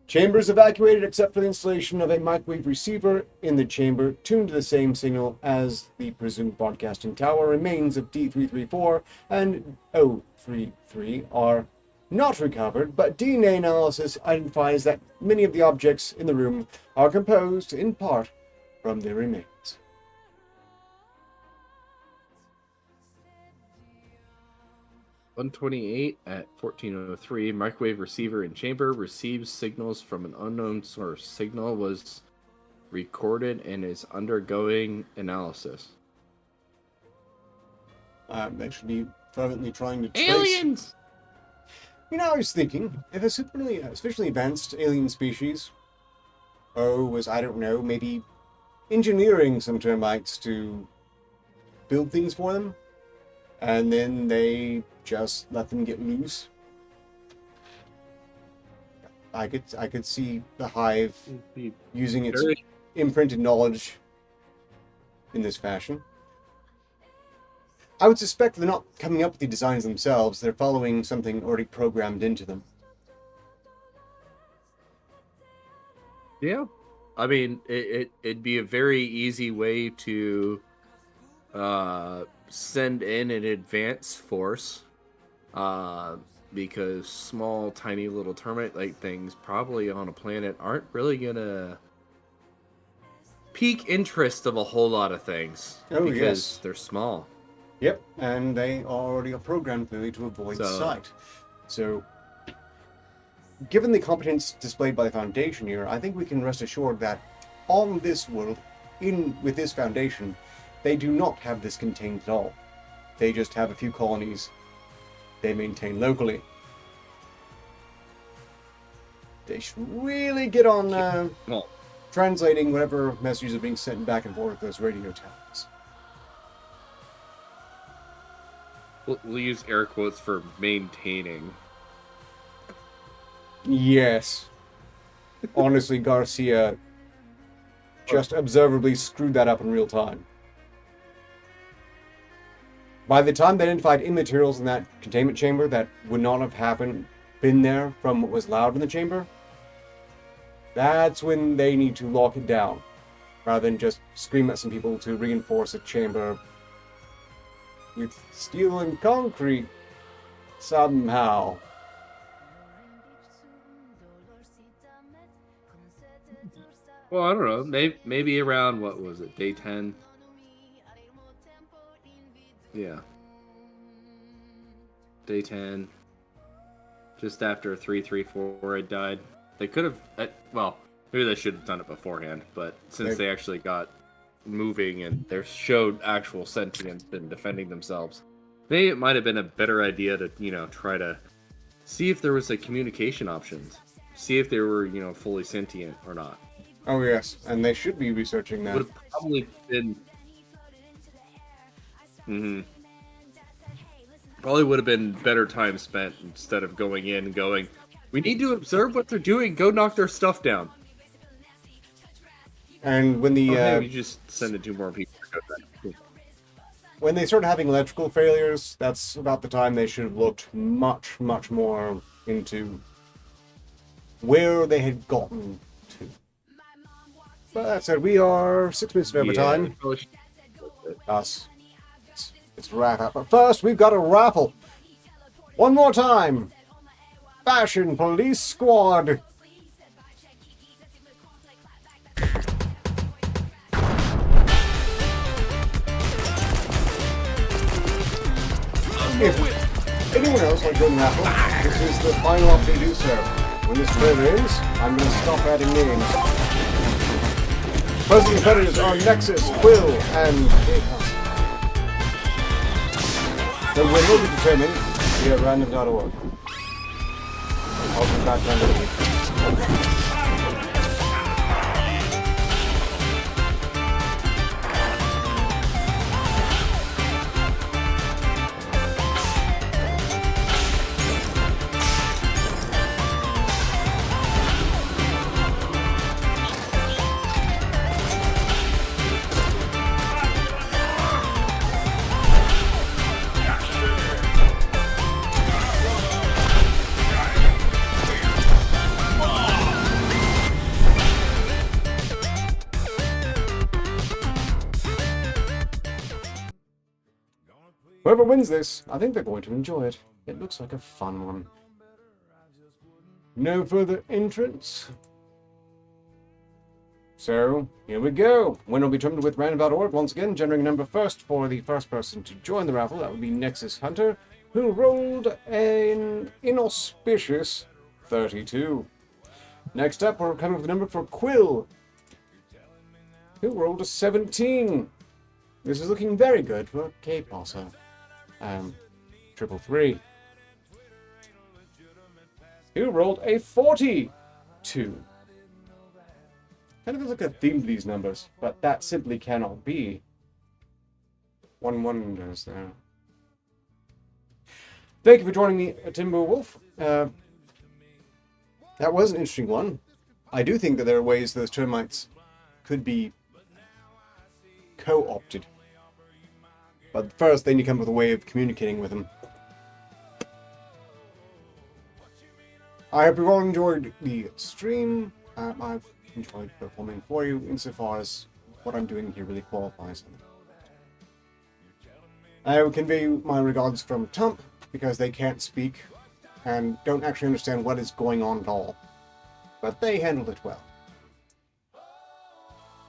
A: Chambers evacuated except for the installation of a microwave receiver in the chamber tuned to the same signal as the presumed broadcasting tower. Remains of D334 and O33 are not recovered, but DNA analysis identifies that many of the objects in the room are composed in part from their remains.
C: 128 at 1403, microwave receiver in chamber receives signals from an unknown source. Signal was recorded and is undergoing analysis.
A: They should be fervently trying to trace...
C: Aliens!
A: You know, I was thinking, if a sufficiently advanced alien species, was, I don't know, maybe engineering some termites to build things for them, and then they just let them get loose. I could see the hive using its imprinted knowledge in this fashion. I would suspect they're not coming up with the designs themselves, they're following something already programmed into them.
C: Yeah. I mean, it'd be a very easy way to send in an advance force, because small, tiny little termite-like things probably on a planet aren't really gonna pique interest of a whole lot of things.
A: Oh,
C: because
A: yes.
C: they're small.
A: Yep, and they already are programmed clearly to avoid sight. So, given the competence displayed by the Foundation here, I think we can rest assured that on this world, with this Foundation, they do not have this contained at all. They just have a few colonies they maintain locally. They should really get on translating whatever messages are being sent back and forth with those radio towers.
C: We'll use air quotes for maintaining.
A: Yes. Honestly, Garcia just observably screwed that up in real time. By the time they identified immaterials in that containment chamber that would not have been there from what was allowed in the chamber, that's when they need to lock it down, rather than just scream at some people to reinforce a chamber with steel and concrete somehow.
C: Well, I don't know. Maybe around, what was it, day 10? Yeah. Day 10. Just after 334 had died. They could have, well, maybe they should have done it beforehand, but since they actually got moving and they showed actual sentience and defending themselves, maybe it might have been a better idea to, try to see if there was a communication options. See if they were, fully sentient or not.
A: Oh, yes, and they should be researching that.
C: Would have probably been... Probably would have been better time spent instead of going in and going, we need to observe what they're doing, go knock their stuff down.
A: And when the...
C: we just send it to more people.
A: When they started having electrical failures, that's about the time they should have looked much, much more into where they had gotten to. But that said, we are 6 minutes of overtime. Us. Let's wrap up. But first, we've got a raffle. One more time. Fashion Police Squad. If anyone else like doing raffle, this is the final opportunity to do so. When this trailer ends, I'm going to stop adding names. Present competitors are Nexus, Quill, and Chaos. The winner will be determined via random.org. I'll be back randomly. Whoever wins this, I think they're going to enjoy it. It looks like a fun one. No further entrants. So, here we go. Winner will be determined with random.org. Once again, generating number first for the first person to join the raffle. That would be Nexus Hunter, who rolled an inauspicious 32. Next up, we're coming with the number for Quill, who rolled a 17. This is looking very good for K-Passer. 333. Who rolled a 42. Kind of looks like a theme to these numbers, but that simply cannot be. One wonders there. Thank you for joining me, Timber Wolf. That was an interesting one. I do think that there are ways those termites could be co-opted. But first, they need to come up with a way of communicating with them. I hope you've all enjoyed the stream. I've enjoyed performing for you insofar as what I'm doing here really qualifies. I will convey my regards from Tump, because they can't speak and don't actually understand what is going on at all. But they handled it well.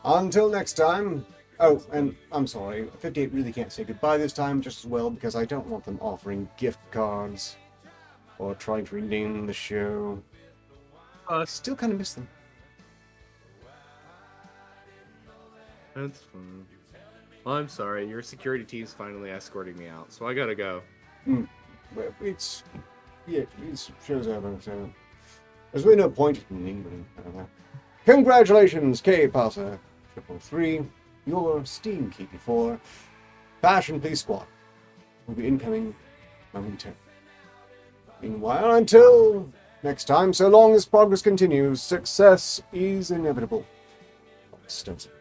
A: Until next time... Oh, and I'm sorry, 58 really can't say goodbye this time just as well, because I don't want them offering gift cards or trying to rename the show. I still kind of miss them.
C: That's fine. Well, I'm sorry, your security team's finally escorting me out, so I gotta go.
A: Well, it's show's over, so there's really no point in lingering. Congratulations, K-Passer 333. Your Steam key for Fashion Police Squad will be incoming momentarily. Meanwhile, until next time, so long as progress continues, success is inevitable. Extensive.